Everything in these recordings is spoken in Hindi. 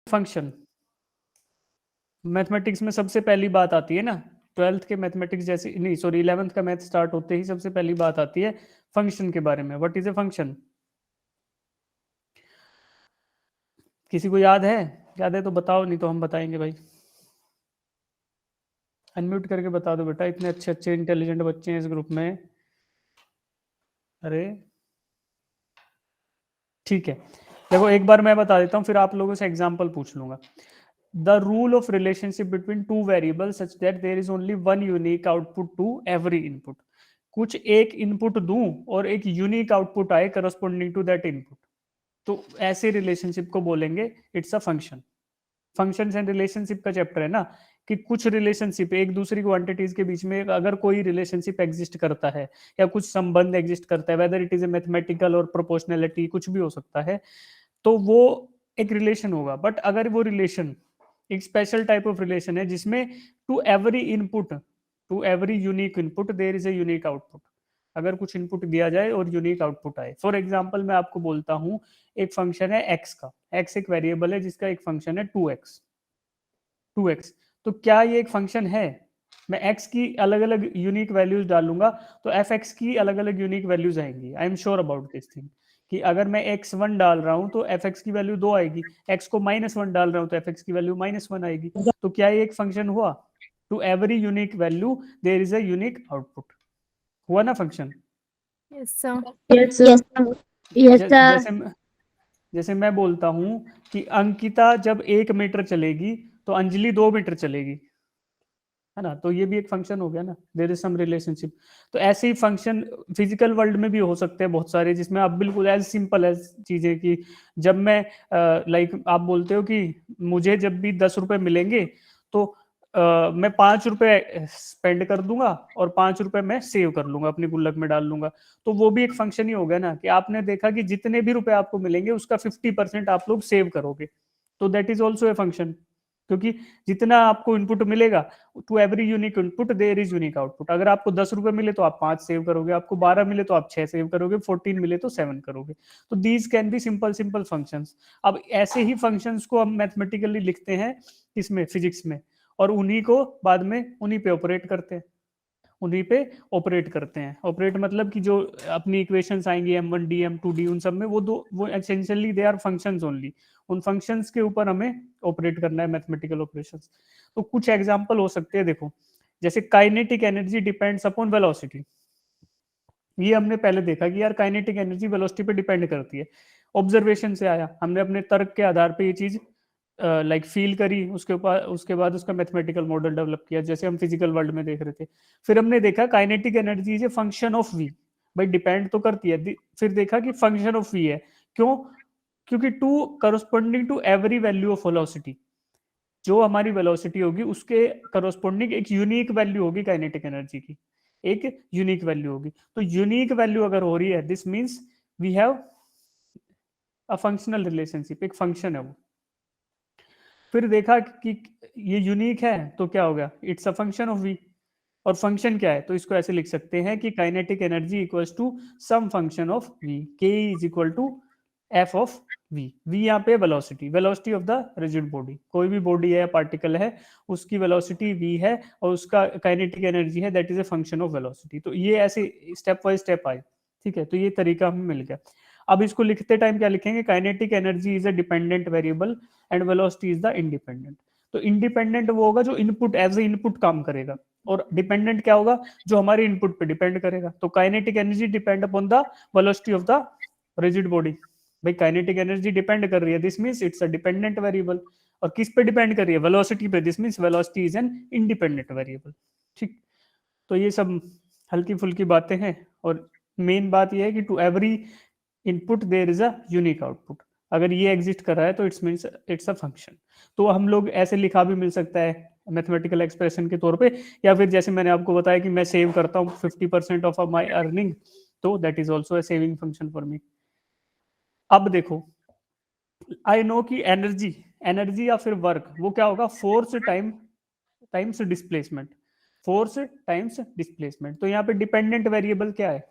फंक्शन मैथमेटिक्स में सबसे पहली बात आती है ना, 12th के मैथमेटिक्स जैसे नहीं, सॉरी 11th का मैथ स्टार्ट होते ही सबसे पहली बात आती है फंक्शन के बारे में। What is a function? किसी को याद है? याद है तो बताओ, नहीं तो हम बताएंगे भाई। अनम्यूट करके बता दो बेटा, इतने अच्छे अच्छे इंटेलिजेंट बच्चे हैं इस ग्रुप में। अरे ठीक है, देखो एक बार मैं बता देता हूँ, फिर आप लोगों से एग्जांपल पूछ लूंगा। The rule of relationship between two variable such that there is only one unique output to every input. कुछ एक इनपुट दूं और एक यूनिक आउटपुट आए करस्पॉन्डिंग टू दैट इनपुट, तो ऐसे रिलेशनशिप को बोलेंगे it's a function. Functions and relationship का चैप्टर है ना, कि कुछ रिलेशनशिप एक दूसरी क्वांटिटीज के बीच में अगर कोई रिलेशनशिप एग्जिस्ट करता है या कुछ संबंध एग्जिस्ट करता है, whether it is a mathematical और प्रोपोर्शनैलिटी, कुछ भी हो सकता है, तो वो एक रिलेशन होगा। बट अगर वो रिलेशन एक स्पेशल टाइप ऑफ रिलेशन है जिसमें to every input, to every unique input there is a unique output, अगर कुछ इनपुट दिया जाए और यूनिक आउटपुट आए। फॉर एग्जाम्पल मैं आपको बोलता हूं, एक फंक्शन है एक्स का, एक्स एक वेरिएबल है जिसका एक फंक्शन है 2x, 2x। तो क्या ये एक फंक्शन है? मैं x की अलग अलग यूनिक वैल्यूज डालूंगा तो एफ एक्स की अलग अलग यूनिक वैल्यूज आएंगी। I am sure about this thing, कि अगर मैं x1 डाल रहा हूं तो एफ एक्स की वैल्यू 2 आएगी, x को -1 डाल रहा हूं तो एफ एक्स की वैल्यू -1 आएगी। तो क्या ये एक फंक्शन हुआ? To every unique value there is a unique output, हुआ ना function? Yes, sir. Yes, sir. Yes, sir. जैसे जैसे मैं बोलता हूं कि अंकिता जब 1 मीटर चलेगी तो अंजलि 2 मीटर चलेगी, है ना, तो ये भी एक फंक्शन हो गया ना, देयर इज सम रिलेशनशिप। तो ऐसे ही फंक्शन फिजिकल वर्ल्ड में भी हो सकते हैं बहुत सारे, जिसमें आप बिल्कुल एज सिंपल एज चीजें कि जब मैं लाइक आप बोलते हो कि मुझे जब भी 10 रुपए मिलेंगे तो मैं 5 रुपए स्पेंड कर दूंगा और 5 रुपए मैं सेव कर लूंगा, अपनी गुल्लक में डाल लूंगा। तो वो भी एक फंक्शन ही हो गया ना, कि आपने देखा कि जितने भी रुपए आपको मिलेंगे उसका 50% आप लोग सेव करोगे, तो that is also a function. क्योंकि जितना आपको इनपुट मिलेगा, to every unique input there is unique output. अगर आपको 10 रुपए मिले तो आप 5 सेव करोगे, आपको 12 मिले तो आप 6 सेव करोगे, 14 मिले तो 7 करोगे। तो these can be simple simple functions. अब ऐसे ही फंक्शंस को हम मैथमेटिकली लिखते हैं इसमें, फिजिक्स में, और उन्हीं को बाद में उन्हीं पे ऑपरेट करते हैं, उन्हीं पे ऑपरेट करते हैं। ऑपरेट मतलब कि जो अपनी इक्वेशंस आएंगी m1d m2d, उन सब में वो दो, वो essentially they are functions only. उन फंक्शंस के ऊपर हमें ऑपरेट करना है मैथमेटिकल ऑपरेशंस। तो कुछ एग्जांपल हो सकते हैं, देखो जैसे kinetic energy depends upon velocity. ये हमने पहले देखा कि यार काइनेटिक एनर्जी वेलोसिटी पे डिपेंड करती है, ऑब्जर्वेशन से आया, हमने अपने तर्क के आधार पे ये चीज लाइक फील करी, उसके ऊपर उसके बाद उसका मैथमेटिकल मॉडल डेवलप किया, जैसे हम फिजिकल वर्ल्ड में देख रहे थे। फिर हमने देखा kinetic energy is a function of V, भाई डिपेंड तो करती है। फिर देखा कि फंक्शन ऑफ वी है, क्यों? क्योंकि to corresponding to every value of velocity, जो हमारी वेलोसिटी होगी उसके करस्पॉन्डिंग एक यूनिक वैल्यू होगी काइनेटिक एनर्जी की, एक यूनिक वैल्यू होगी। तो यूनिक वैल्यू अगर हो रही है, this means we have a functional relationship, एक फंक्शन है वो। फिर देखा कि ये यूनिक है तो क्या हो गया, it's a function of v. और फंक्शन क्या है, तो इसको ऐसे लिख सकते हैं कि kinetic energy equals to some function of v, k is equal to f of v. V यहाँ पे velocity, velocity of the rigid body, कोई भी बॉडी है या पार्टिकल है उसकी वेलोसिटी वी है और उसका काइनेटिक एनर्जी है, that is a function of velocity. तो ये ऐसे स्टेप बाय स्टेप आए, ठीक है, तो ये तरीका हमें मिल गया। अब इसको लिखते टाइम क्या लिखेंगे, kinetic energy is a dependent variable and velocity is the independent. तो इंडिपेंडेंट वो होगा जो इनपुट एज ए इनपुट काम करेगा, और डिपेंडेंट क्या होगा, जो हमारे इनपुट पे डिपेंड करेगा। तो kinetic energy depend upon the velocity of the rigid body. भाई काइनेटिक एनर्जी डिपेंड कर रही है, this means it's a dependent variable. और किस पे डिपेंड कर रही है, वेलोसिटी पे, this means velocity is an independent variable. ठीक, तो ये सब हल्की फुल्की बातें हैं, और मेन बात ये है कि to every input there is a unique output. अगर ये एग्जिस्ट कर रहा है तो it's means it's a function. तो हम लोग ऐसे लिखा भी मिल सकता है मैथमेटिकल एक्सप्रेशन के तौर पे, या फिर जैसे मैंने आपको बताया कि मैं सेव करता हूँ 50% ऑफ माई अर्निंग, तो that is also A saving function for me. अब देखो, आई नो कि एनर्जी, एनर्जी या फिर वर्क वो क्या होगा, force time times displacement, force times displacement. तो यहाँ पे डिपेंडेंट वेरिएबल क्या है,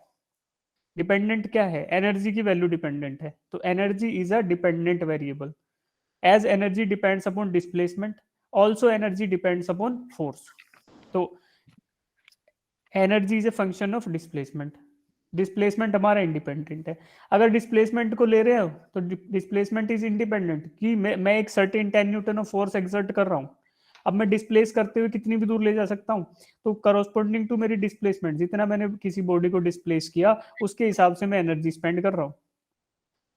डिपेंडेंट क्या है, एनर्जी की वैल्यू डिपेंडेंट है, तो energy is a dependent variable. As energy depends upon displacement also energy depends upon force. तो energy is a function of displacement, displacement हमारा इंडिपेंडेंट है। अगर डिस्प्लेसमेंट को ले रहे हो तो डिस्प्लेसमेंट इज इंडिपेंडेंट, कि मैं एक certain 10 Newton of force exert कर रहा हूँ, अब मैं डिस्प्लेस करते हुए कितनी भी दूर ले जा सकता हूँ, तो करॉस्पोंडिंग टू मेरी डिस्प्लेसमेंट जितना मैंने किसी बॉडी को डिस्प्लेस किया उसके हिसाब से मैं एनर्जी स्पेंड कर रहा हूँ।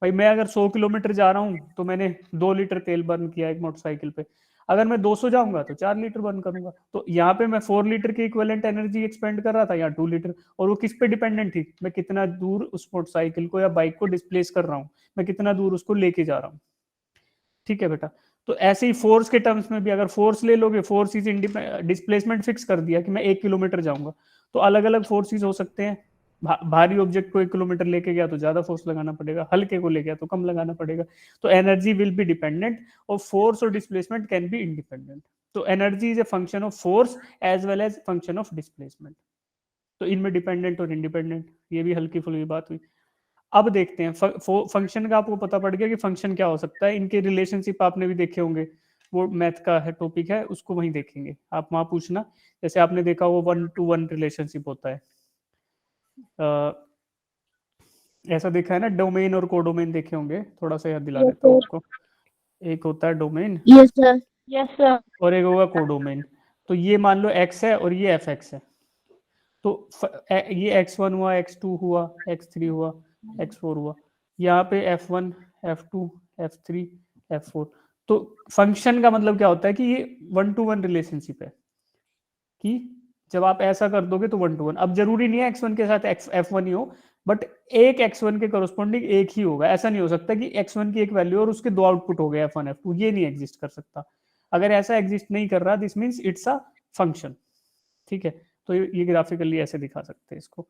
भाई मैं अगर 100 किलोमीटर जा रहा हूँ तो मैंने 2 लीटर तेल बर्न किया एक मोटरसाइकिल पे, अगर मैं 200 जाऊंगा तो 4 लीटर बर्न करूंगा। तो यहाँ पे मैं 4 लीटर की इक्विवेलेंट एनर्जी एक्सपेंड कर रहा था, यहाँ 2 लीटर। और वो किस पे डिपेंडेंट थी, मैं कितना दूर उस मोटरसाइकिल को या बाइक को डिस्प्लेस कर रहा हूँ, मैं कितना दूर उसको लेके जा रहा हूँ। ठीक है बेटा। तो ऐसे ही फोर्स के टर्म्स में भी अगर फोर्स ले लोगे, फोर्स इज डिस्प्लेसमेंट फिक्स कर दिया कि मैं 1 किलोमीटर जाऊंगा, तो अलग अलग फोर्सेस हो सकते हैं। भारी ऑब्जेक्ट को 1 किलोमीटर लेके गया तो ज्यादा फोर्स लगाना पड़ेगा, हल्के को ले गया तो कम लगाना पड़ेगा। तो एनर्जी विल बी डिपेंडेंट और फोर्स और डिस्प्लेसमेंट कैन बी इंडिपेंडेंट। तो energy is a function of force as well as function of displacement. तो इनमें डिपेंडेंट और इंडिपेंडेंट, ये भी हल्की फुल्की बात हुई। अब देखते हैं फंक्शन का, आपको पता पड़ गया कि फंक्शन क्या हो सकता है, इनके रिलेशनशिप आपने भी देखे होंगे, वो मैथ का है टॉपिक है, उसको वहीं देखेंगे, आप वहां पूछना। जैसे आपने देखा वो 1-to-1 रिलेशनशिप होता है, ऐसा देखा है ना, डोमेन और कोडोमेन देखे होंगे, थोड़ा सा याद दिला देता हूँ आपको। एक होता है domain Yes, sir. Yes sir. और एक होगा कोडोमेन। तो ये मान लो x है और ये fx है, तो ये x1 हुआ, x2 हुआ, x3 हुआ, x4 हुआ, यहाँ पे f1 f2 f3 f4। तो फंक्शन का मतलब क्या होता है कि ये 1-to-1 रिलेशनशिप है, कि जब आप ऐसा कर दोगे तो 1-to-1। अब जरूरी नहीं है x1 के साथ f1 ही हो, बट एक x1 के करस्पॉन्डिंग एक ही होगा। ऐसा नहीं हो सकता कि x1 की एक वैल्यू और उसके दो आउटपुट हो गए f1 f2, ये नहीं एग्जिस्ट कर सकता। अगर ऐसा एग्जिस्ट नहीं कर रहा, this means it's a function. ठीक है, तो ये ग्राफिकली ऐसे दिखा सकते हैं इसको।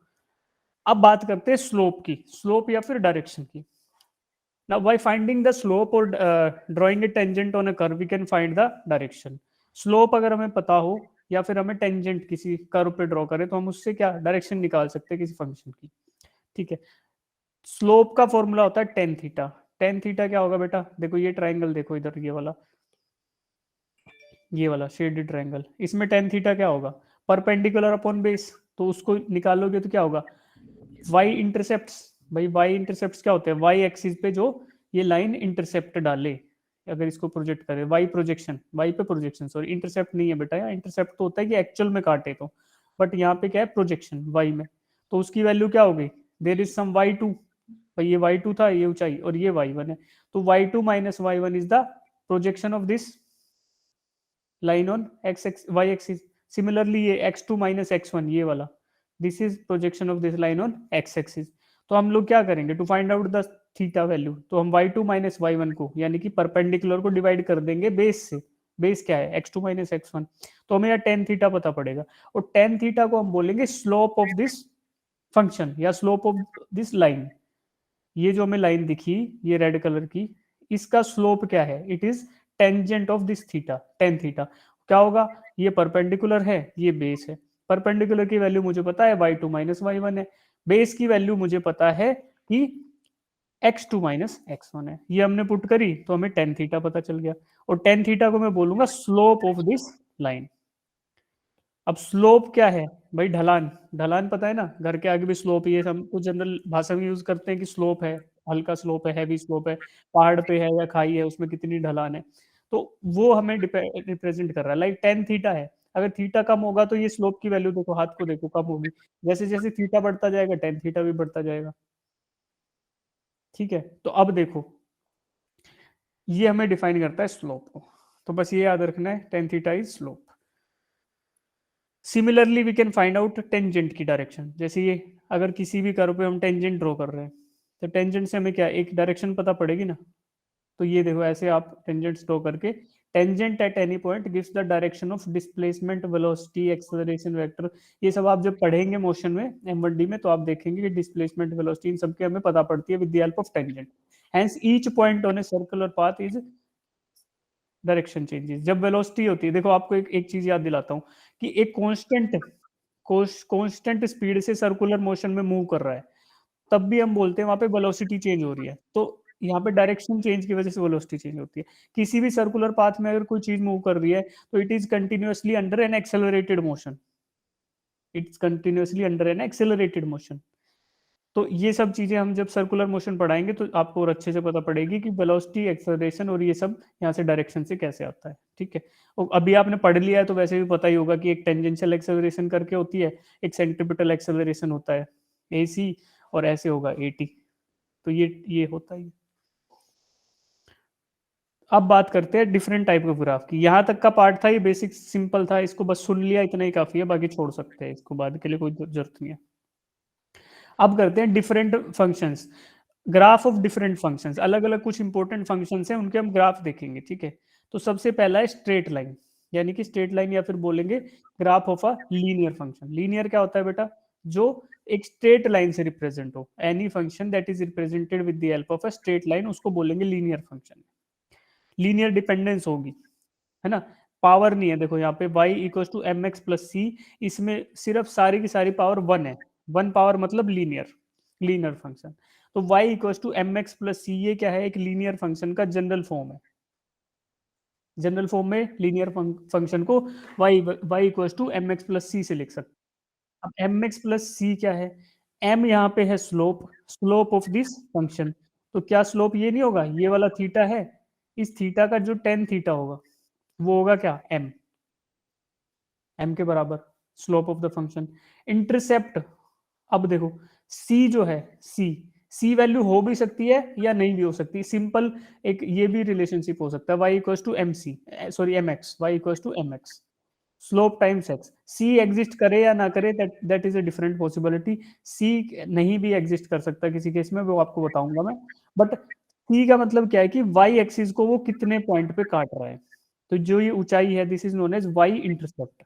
अब बात करते हैं स्लोप की, स्लोप या फिर डायरेक्शन की। Now by finding the slope और drawing a tangent on a curve we can find the direction. Slope अगर हमें पता हो या फिर हमें टेंजेंट किसी कर्व पे ड्रॉ करें तो हम उससे क्या डायरेक्शन निकाल सकते हैं किसी फंक्शन की। ठीक है, स्लोप का फॉर्मूला होता है टेन थीटा। टेन थीटा क्या होगा बेटा, देखो ये ट्राइंगल देखो इधर, ये वाला शेडेड ट्रायंगल, इसमें टेन थीटा क्या होगा, परपेंडिकुलर अपॉन बेस। तो उसको निकालोगे तो क्या होगा, वाई इंटरसेप्ट्स। भाई वाई इंटरसेप्ट्स क्या होते हैं, वाई एक्सिस पे जो ये लाइन इंटरसेप्ट डाले, अगर इसको प्रोजेक्ट करें, वाई प्रोजेक्शन, वाई पे प्रोजेक्शन, सॉरी इंटरसेप्ट नहीं है बेटा, यहाँ इंटरसेप्ट तो होता है कि एक्चुअल में काटे तो, बट यहाँ पे क्या है प्रोजेक्शन वाई में। तो उसकी वैल्यू क्या होगी, देर इज सम y2, भाई ये y2 था, ये ऊंचाई, और ये y1 है, तो y2 minus y1 is the projection of this line on X X Y axis. Similarly ये x2 माइनस x1 ये वाला, this is projection of this line on X axis. तो हम लोग क्या करेंगे to find out the theta value, तो हम y2 माइनस y1 को यानी कि परपेंडिकुलर को डिवाइड कर देंगे बेस से। बेस क्या है x2 माइनस x1, तो हमें यहाँ टेन थीटा पता पड़ेगा, और टेन थीटा को हम बोलेंगे स्लोप ऑफ दिस फंक्शन या स्लोप ऑफ दिस लाइन। ये जो हमें लाइन दिखी ये रेड कलर की, इसका स्लोप क्या है, it is tangent of this theta, tan theta. क्या होगा, ये परपेंडिकुलर है, ये बेस है। परपेंडिकुलर की वैल्यू मुझे पता है y2 माइनस y1 है, बेस की वैल्यू मुझे पता है कि x2 माइनस x1 है। ये हमने पुट करी तो हमें टेन थीटा पता चल गया, और टेन थीटा को मैं बोलूंगा स्लोप ऑफ दिस लाइन। अब स्लोप क्या है भाई, ढलान। ढलान पता है ना, घर के आगे भी स्लोप, ये हम तो जनरल भाषा में यूज करते हैं कि स्लोप है, हल्का स्लोप है, हैवी स्लोप है, पहाड़ पे है या खाई है उसमें कितनी ढलान है, तो वो हमें रिप्रेजेंट कर रहा है। लाइक टेन थीटा है, अगर थीटा कम होगा तो ये स्लोप की वैल्यू देखो, हाथ को देखो कम होगी, जैसे जैसे थीटा बढ़ता जाएगा टेन थीटा भी बढ़ता जाएगा। ठीक है, तो अब देखो ये हमें डिफाइन करता है स्लोप को, तो बस ये याद रखना है, tan theta is slope. Similarly we can find out tangent की डायरेक्शन। जैसे ये अगर किसी भी कर्व पे हम टेंजेंट ड्रॉ कर रहे हैं तो टेंजेंट से हमें क्या एक डायरेक्शन पता पड़ेगी ना। तो ये देखो ऐसे आप टेंजेंट्स ड्रॉ करके, tangent at any point gives the direction of displacement velocity acceleration vector. ये सब आप जब पढ़ेंगे मोशन में M1D में तो आप देखेंगे कि डिस्प्लेसमेंट वेलोसिटी इन सबके हमें पता पड़ती है with the help of tangent. Hence each point on a circular path is direction changes. जब वेलोसिटी होती है, देखो आपको एक चीज याद दिलाता हूँ कि एक कांस्टेंट स्पीड से सर्कुलर मोशन में मूव कर रहा है, तब भी हम बोलते हैं वहां पे वेलोसिटी चेंज हो रही है। तो यहाँ पे डायरेक्शन चेंज की वजह से वेलोसिटी चेंज होती है। किसी भी सर्कुलर पाथ में अगर कोई चीज मूव कर रही है तो it is continuously under N accelerated motion, it's continuously under N accelerated motion. तो ये सब चीजें हम जब सर्कुलर मोशन पढ़ाएंगे तो आपको और अच्छे से पता पड़ेगी कि वेलोसिटी, एक्सेलरेशन और ये सब यहाँ से डायरेक्शन से कैसे आता है। ठीक है, और अभी आपने पढ़ लिया है तो वैसे भी पता ही होगा कि एक टेंजेंशियल एक्सेलरेशन करके होती है, एक सेंट्रीपिटल एक्सेलरेशन होता है AC, और ऐसे होगा AT। तो ये होता ही है। अब बात करते हैं डिफरेंट टाइप ऑफ ग्राफ की। यहाँ तक का पार्ट था ये बेसिक सिंपल था, इसको बस सुन लिया इतना ही काफी है, बाकी छोड़ सकते हैं, इसको बाद के लिए कोई जरूरत नहीं है। अब करते हैं different functions, graph of different functions. अलग अलग कुछ इंपॉर्टेंट फंक्शंस हैं, उनके हम ग्राफ देखेंगे। ठीक है, तो सबसे पहला है स्ट्रेट लाइन, यानी कि स्ट्रेट लाइन या फिर बोलेंगे graph of a linear function. Linear क्या होता है बेटा? जो एक स्ट्रेट लाइन से रिप्रेजेंट हो, any function that is represented with the help of a straight line, उसको बोलेंगे लीनियर फंक्शन। लीनियर डिपेंडेंस होगी, है ना, पावर नहीं है। देखो यहाँ पे y equals to M x plus c, इसमें सिर्फ सारी की सारी पावर 1 है। 1 पावर मतलब लीनियर, लीनियर फंक्शन। तो y equals to M x plus c, ये क्या है? एक लीनियर फंक्शन का जनरल फॉर्म है। जनरल फॉर्म में लीनियर फंक्शन को y equals to M x plus c से लिख सकते हैं। अब एम एक्स प्लस सी क्या है? m यहाँ पे है slope, slope of this function. तो क्या स्लोप ये नहीं होगा? ये वाला थीटा है, इस थीटा का जो टेन थीटा होगा वो होगा क्या? m के बराबर slope of the function. Intercept, अब देखो c जो है, c वैल्यू हो भी सकती है या नहीं भी हो सकती। सिंपल एक ये भी रिलेशनशिप हो सकता है, y equals to M C, sorry M X, Y equals to M X, slope times X. c exist करे या ना करे, that is a different possibility. c नहीं भी एग्जिस्ट कर सकता किसी केस में, वो आपको बताऊंगा मैं। बट c का मतलब क्या है कि y एक्सिस को वो कितने पॉइंट पे काट रहा है। तो जो ये ऊंचाई है, this is known as y intercept.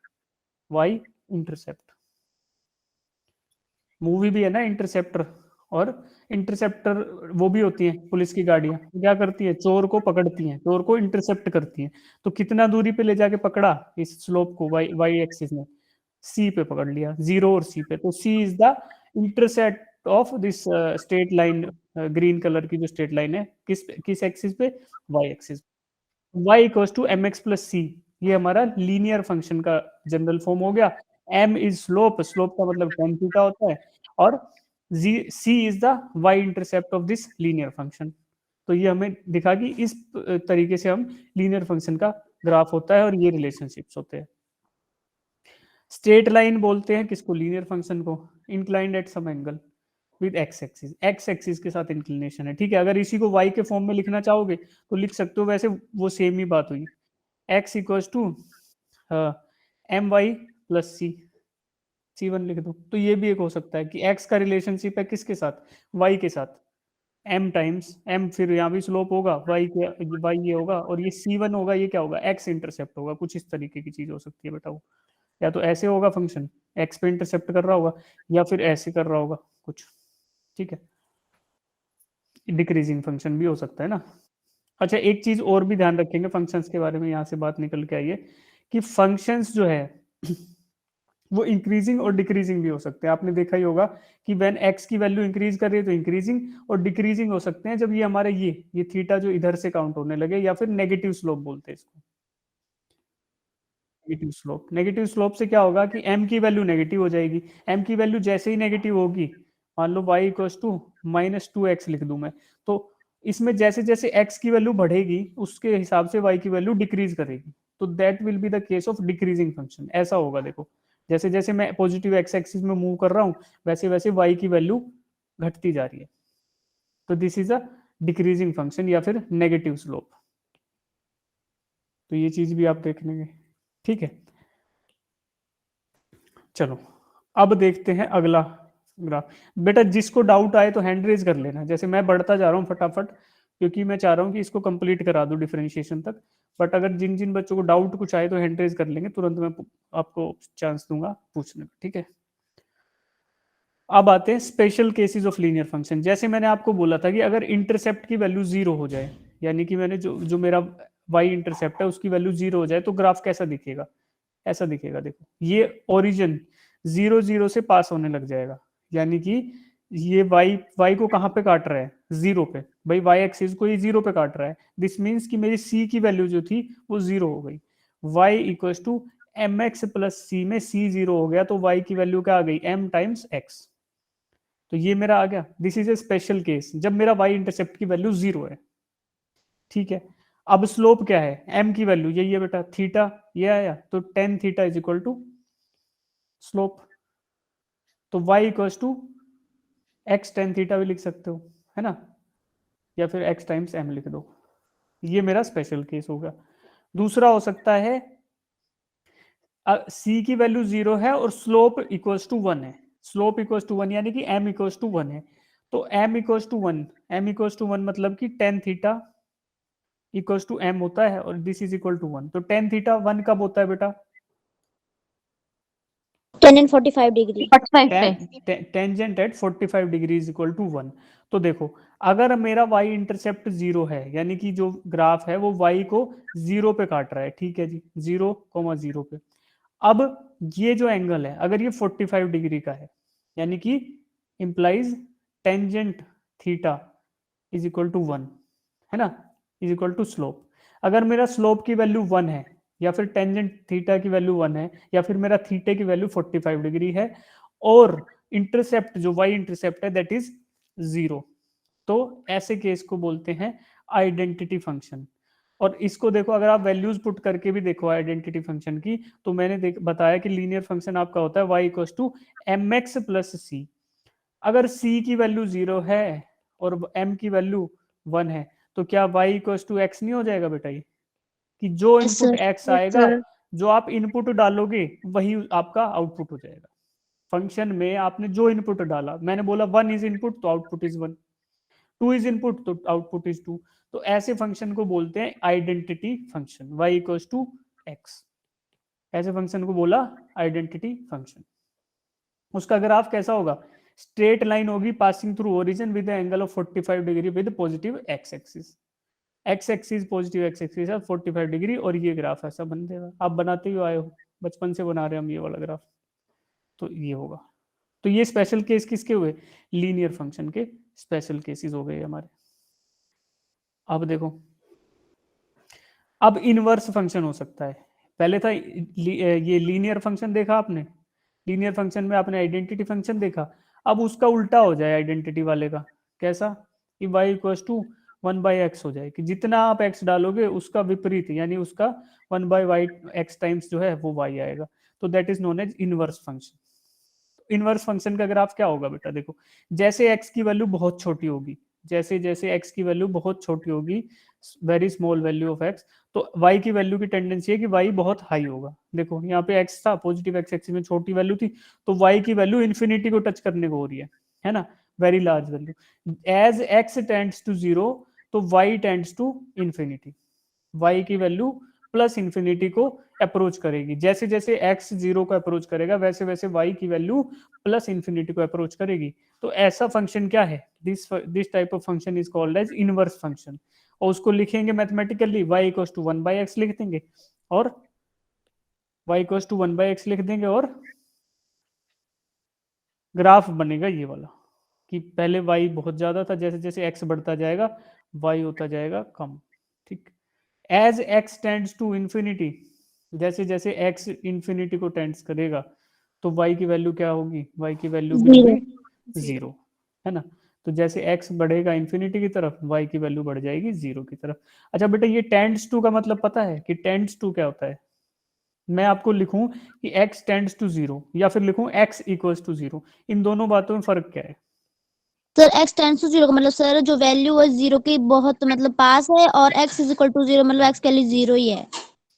Y intercept, movie भी है ना इंटरसेप्टर, और इंटरसेप्टर वो भी होती हैं पुलिस की गाड़ियां, क्या करती है? चोर को पकड़ती हैं, चोर को इंटरसेप्ट करती हैं। तो कितना दूरी पे ले जाके पकड़ा इस स्लोप को? वाई वाई एक्सिस में सी पे पकड़ लिया, 0 और सी पे। तो c is the intercept of this straight line, green colour की जो स्ट्रेट लाइन है, किस किस एक्सिस पे? Y axis. y equals to M x plus c, ये हमारा लीनियर फंक्शन का जनरल फॉर्म हो गया। m इज स्लोप, स्लोप का मतलब tan थीटा होता है, और c is the y intercept of this linear function. तो ये हमें दिखा कि इस तरीके से हम लीनियर फंक्शन का ग्राफ होता है और ये रिलेशनशिप्स होते हैं। स्ट्रेट लाइन बोलते हैं किसको? लीनियर फंक्शन को। Inclined at some angle with X axis, X axis के साथ इंक्लिनेशन है। ठीक है, अगर इसी को y के फॉर्म में लिखना चाहोगे तो लिख सकते हो, वैसे वो सेम ही बात हुई। x equals to M Y plus C1 लिख दो। तो ये भी एक हो सकता है कि x का रिलेशनशिप है किसके साथ? y के साथ, m टाइम्स m, फिर यहाँ भी स्लोप होगा y ये होगा, और ये C1 होगा, ये क्या होगा? x इंटरसेप्ट होगा। कुछ इस तरीके की चीज हो सकती है बेटा वो, या तो ऐसे होगा फंक्शन, x पे इंटरसेप्ट कर रहा होगा, या फिर ऐसे कर रहा होगा कुछ। ठीक है, डिक्रीजिंग फंक्शन भी हो सकता है ना। अच्छा, एक चीज और भी ध्यान रखेंगे फंक्शंस के बारे में, यहाँ से बात निकल के आई है कि फंक्शंस जो है वो इंक्रीजिंग और डिक्रीजिंग भी हो सकते हैं। आपने देखा ही होगा कि व्हेन x की वैल्यू इंक्रीज कर रही है तो इंक्रीजिंग और डिक्रीजिंग हो सकते हैं, जब ये हमारे ये थीटा जो इधर से काउंट होने लगे, या फिर नेगेटिव स्लोप बोलते हैं इसको। नेगेटिव स्लोप, नेगेटिव स्लोप से क्या होगा कि m की वैल्यू नेगेटिव हो जाएगी। m की वैल्यू जैसे ही नेगेटिव होगी, मान लो y इक्वल्स टू -2x लिख दूं मैं, तो इसमें जैसे जैसे x की वैल्यू बढ़ेगी उसके हिसाब से y की वैल्यू डिक्रीज करेगी। तो that will be the case of decreasing function. ऐसा होगा, देखो जैसे जैसे मैं पॉजिटिव x एक्सिस में मूव कर रहा हूँ, वैसे वैसे y की वैल्यू घटती जा रही है। तो this is a decreasing function या फिर नेगेटिव स्लोप। तो ये चीज भी आप देख लेंगे। ठीक है, चलो अब देखते हैं अगला ग्राफ। बेटा जिसको डाउट आए तो हैंड रेज कर लेना, जैसे मैं बढ़ता जा रहा हूँ फटाफट, क्योंकि मैं चाह रहा हूँ कि इसको कंप्लीट करा दूं डिफरेंशिएशन तक। बट अगर जिन जिन बच्चों को डाउट कुछ आए तो हैंड रेज कर लेंगे, तुरंत मैं आपको चांस दूंगा पूछने का। ठीक है, अब आते हैं special cases of linear function. जैसे मैंने आपको बोला था कि अगर इंटरसेप्ट की वैल्यू 0 हो जाए, यानी कि मैंने जो जो मेरा y इंटरसेप्ट है उसकी वैल्यू 0 हो जाए, तो ग्राफ कैसा दिखेगा? ऐसा दिखेगा। देखो ये ओरिजिन 0 0 से पास होने लग जाएगा, यानी कि ये y को कहाँ पे काट रहा है? 0 पे। भाई वाई एक्सिस को ये 0 पे काट रहा है, दिस मीन्स कि मेरी सी की वैल्यू जो थी वो 0 हो गई। Y equal to M x plus c में सी 0 हो गया, तो वाई की वैल्यू क्या आ गई, एम टाइम्स एक्स। तो ये मेरा आ गया, this is a special case जब मेरा वाई इंटरसेप्ट की वैल्यू 0 है। ठीक है, अब स्लोप क्या है, एम की वैल्यू यही है बेटा, थीटा, ये आया, तो tan theta is equal to slope. तो y equal to x tan theta भी लिख सकते हो, है ना, या फिर एक्स टाइम्स एम लिख दो। ये मेरा स्पेशल केस होगा। दूसरा हो सकता है सी की वैल्यू 0 है और स्लोप इक्वल्स टू 1 है, स्लोप इक्वल्स टू 1 यानी कि एम इक्वल्स टू 1 है। तो M equals to 1, M equals to 1 मतलब कि tan theta equals to M होता है, और दिस इज इक्वल टू 1। तो टेन थीटा 1 कब होता है बेटा, 10 and 45 degree. 45 पे tangent at 45 degree is equal to 1। तो देखो, अगर मेरा y इंटरसेप्ट 0 है, यानी कि जो ग्राफ है वो y को 0 पे काट रहा है, ठीक है जी, 0,0 पे। अब ये जो एंगल है अगर ये 45 डिग्री का है, यानी कि implies tangent theta is equal to 1, है ना, इज इक्वल टू स्लोप। अगर मेरा स्लोप की वैल्यू 1 है, या फिर टेंजेंट थीटा की वैल्यू 1 है, या फिर मेरा थीटे की वैल्यू 45 डिग्री है, और इंटरसेप्ट जो y इंटरसेप्ट है दैट इज 0, तो ऐसे केस को बोलते हैं आइडेंटिटी फंक्शन। और इसको देखो, अगर आप वैल्यूज पुट करके भी देखो आइडेंटिटी फंक्शन की, तो मैंने बताया कि लीनियर फंक्शन आपका होता है y equal to M x plus c. अगर c की वैल्यू 0 है और m की वैल्यू 1 है, तो क्या y इक्वल टू एक्स नहीं हो जाएगा बेटा, ये कि जो Yes, input sir. x Yes, आएगा, sir. जो आप इनपुट डालोगे वही आपका आउटपुट हो जाएगा। फंक्शन में आपने जो इनपुट डाला, मैंने बोला 1 इज इनपुट तो आउटपुट इज 1, 2 इज इनपुट तो आउटपुट इज 2। तो ऐसे फंक्शन को बोलते हैं identity function, y equals to X. ऐसे फंक्शन को बोला आइडेंटिटी फंक्शन। उसका ग्राफ कैसा होगा, स्ट्रेट लाइन होगी passing through origin with angle of 45 degree with positive x axis, X axis positive x axis है 45 डिग्री, और ये ग्राफ ऐसा बन देगा। आप बनाते ही आए हो, बचपन से बना रहे हैं हम ये वाला ग्राफ, तो ये होगा। तो ये स्पेशल केस किसके हुए, लीनियर फंक्शन के स्पेशल केसेस हो गए हमारे। अब देखो, अब इनवर्स फंक्शन हो सकता है। पहले था ये लीनियर फंक्शन देखा आपने, लीनियर फंक्शन में आपने आइडेंटिटी फंक्शन देखा। अब उसका उल्टा हो जाए आइडेंटिटी वाले का, कैसा, कि y इक्वल्स टू 1/x हो जाए, कि जितना आप x डालोगे उसका विपरीत, यानी उसका 1/y x टाइम्स जो है वो y आएगा। तो that is known as inverse function. Inverse function का ग्राफ क्या होगा बेटा, देखो, जैसे x की वैल्यू बहुत छोटी होगी, जैसे जैसे x की वैल्यू बहुत छोटी होगी, very small value of x, तो y की वैल्यू की टेंडेंसी है कि y बहुत हाई होगा। देखो यहाँ पे x था, पॉजिटिव x एक्सिस में छोटी वैल्यू थी, तो y की वैल्यू इन्फिनिटी को टच करने को हो रही है ना, very large value. As x tends to 0, तो y tends to infinity, y की वैल्यू प्लस इन्फिनिटी को अप्रोच करेगी। जैसे जैसे x 0 को अप्रोच करेगा, वैसे वैसे y की वैल्यू प्लस इन्फिनिटी को अप्रोच करेगी। तो ऐसा फंक्शन क्या है, this type of function is called as inverse function. और उसको लिखेंगे mathematically, y equal to 1/x लिख देंगे, और y इक्वल टू 1/x लिख देंगे, और ग्राफ बनेगा ये वाला, कि पहले y बहुत ज्यादा था, जैसे जैसे x बढ़ता जाएगा y होता जाएगा कम। ठीक, as x tends to infinity, जैसे जैसे x इंफिनिटी को टेंड्स करेगा, तो y की वैल्यू क्या होगी, y की वैल्यू विल Zero. बी 0, है ना। तो जैसे x बढ़ेगा इंफिनिटी की तरफ, y की वैल्यू बढ़ जाएगी 0 की तरफ। अच्छा बेटा, ये टेंड्स टू का मतलब पता है कि टेंड्स टू क्या होता है, मैं आपको लिखूं कि x टेंड्स टू 0, या फिर लिखूं x इक्वल्स टू 0, इन दोनों बातों में फर्क क्या है। सर x टेंड्स टू 0 का मतलब सर जो वैल्यू है 0 के बहुत मतलब पास है, और x इज इक्वल टू 0 मतलब x के लिए 0 ही है।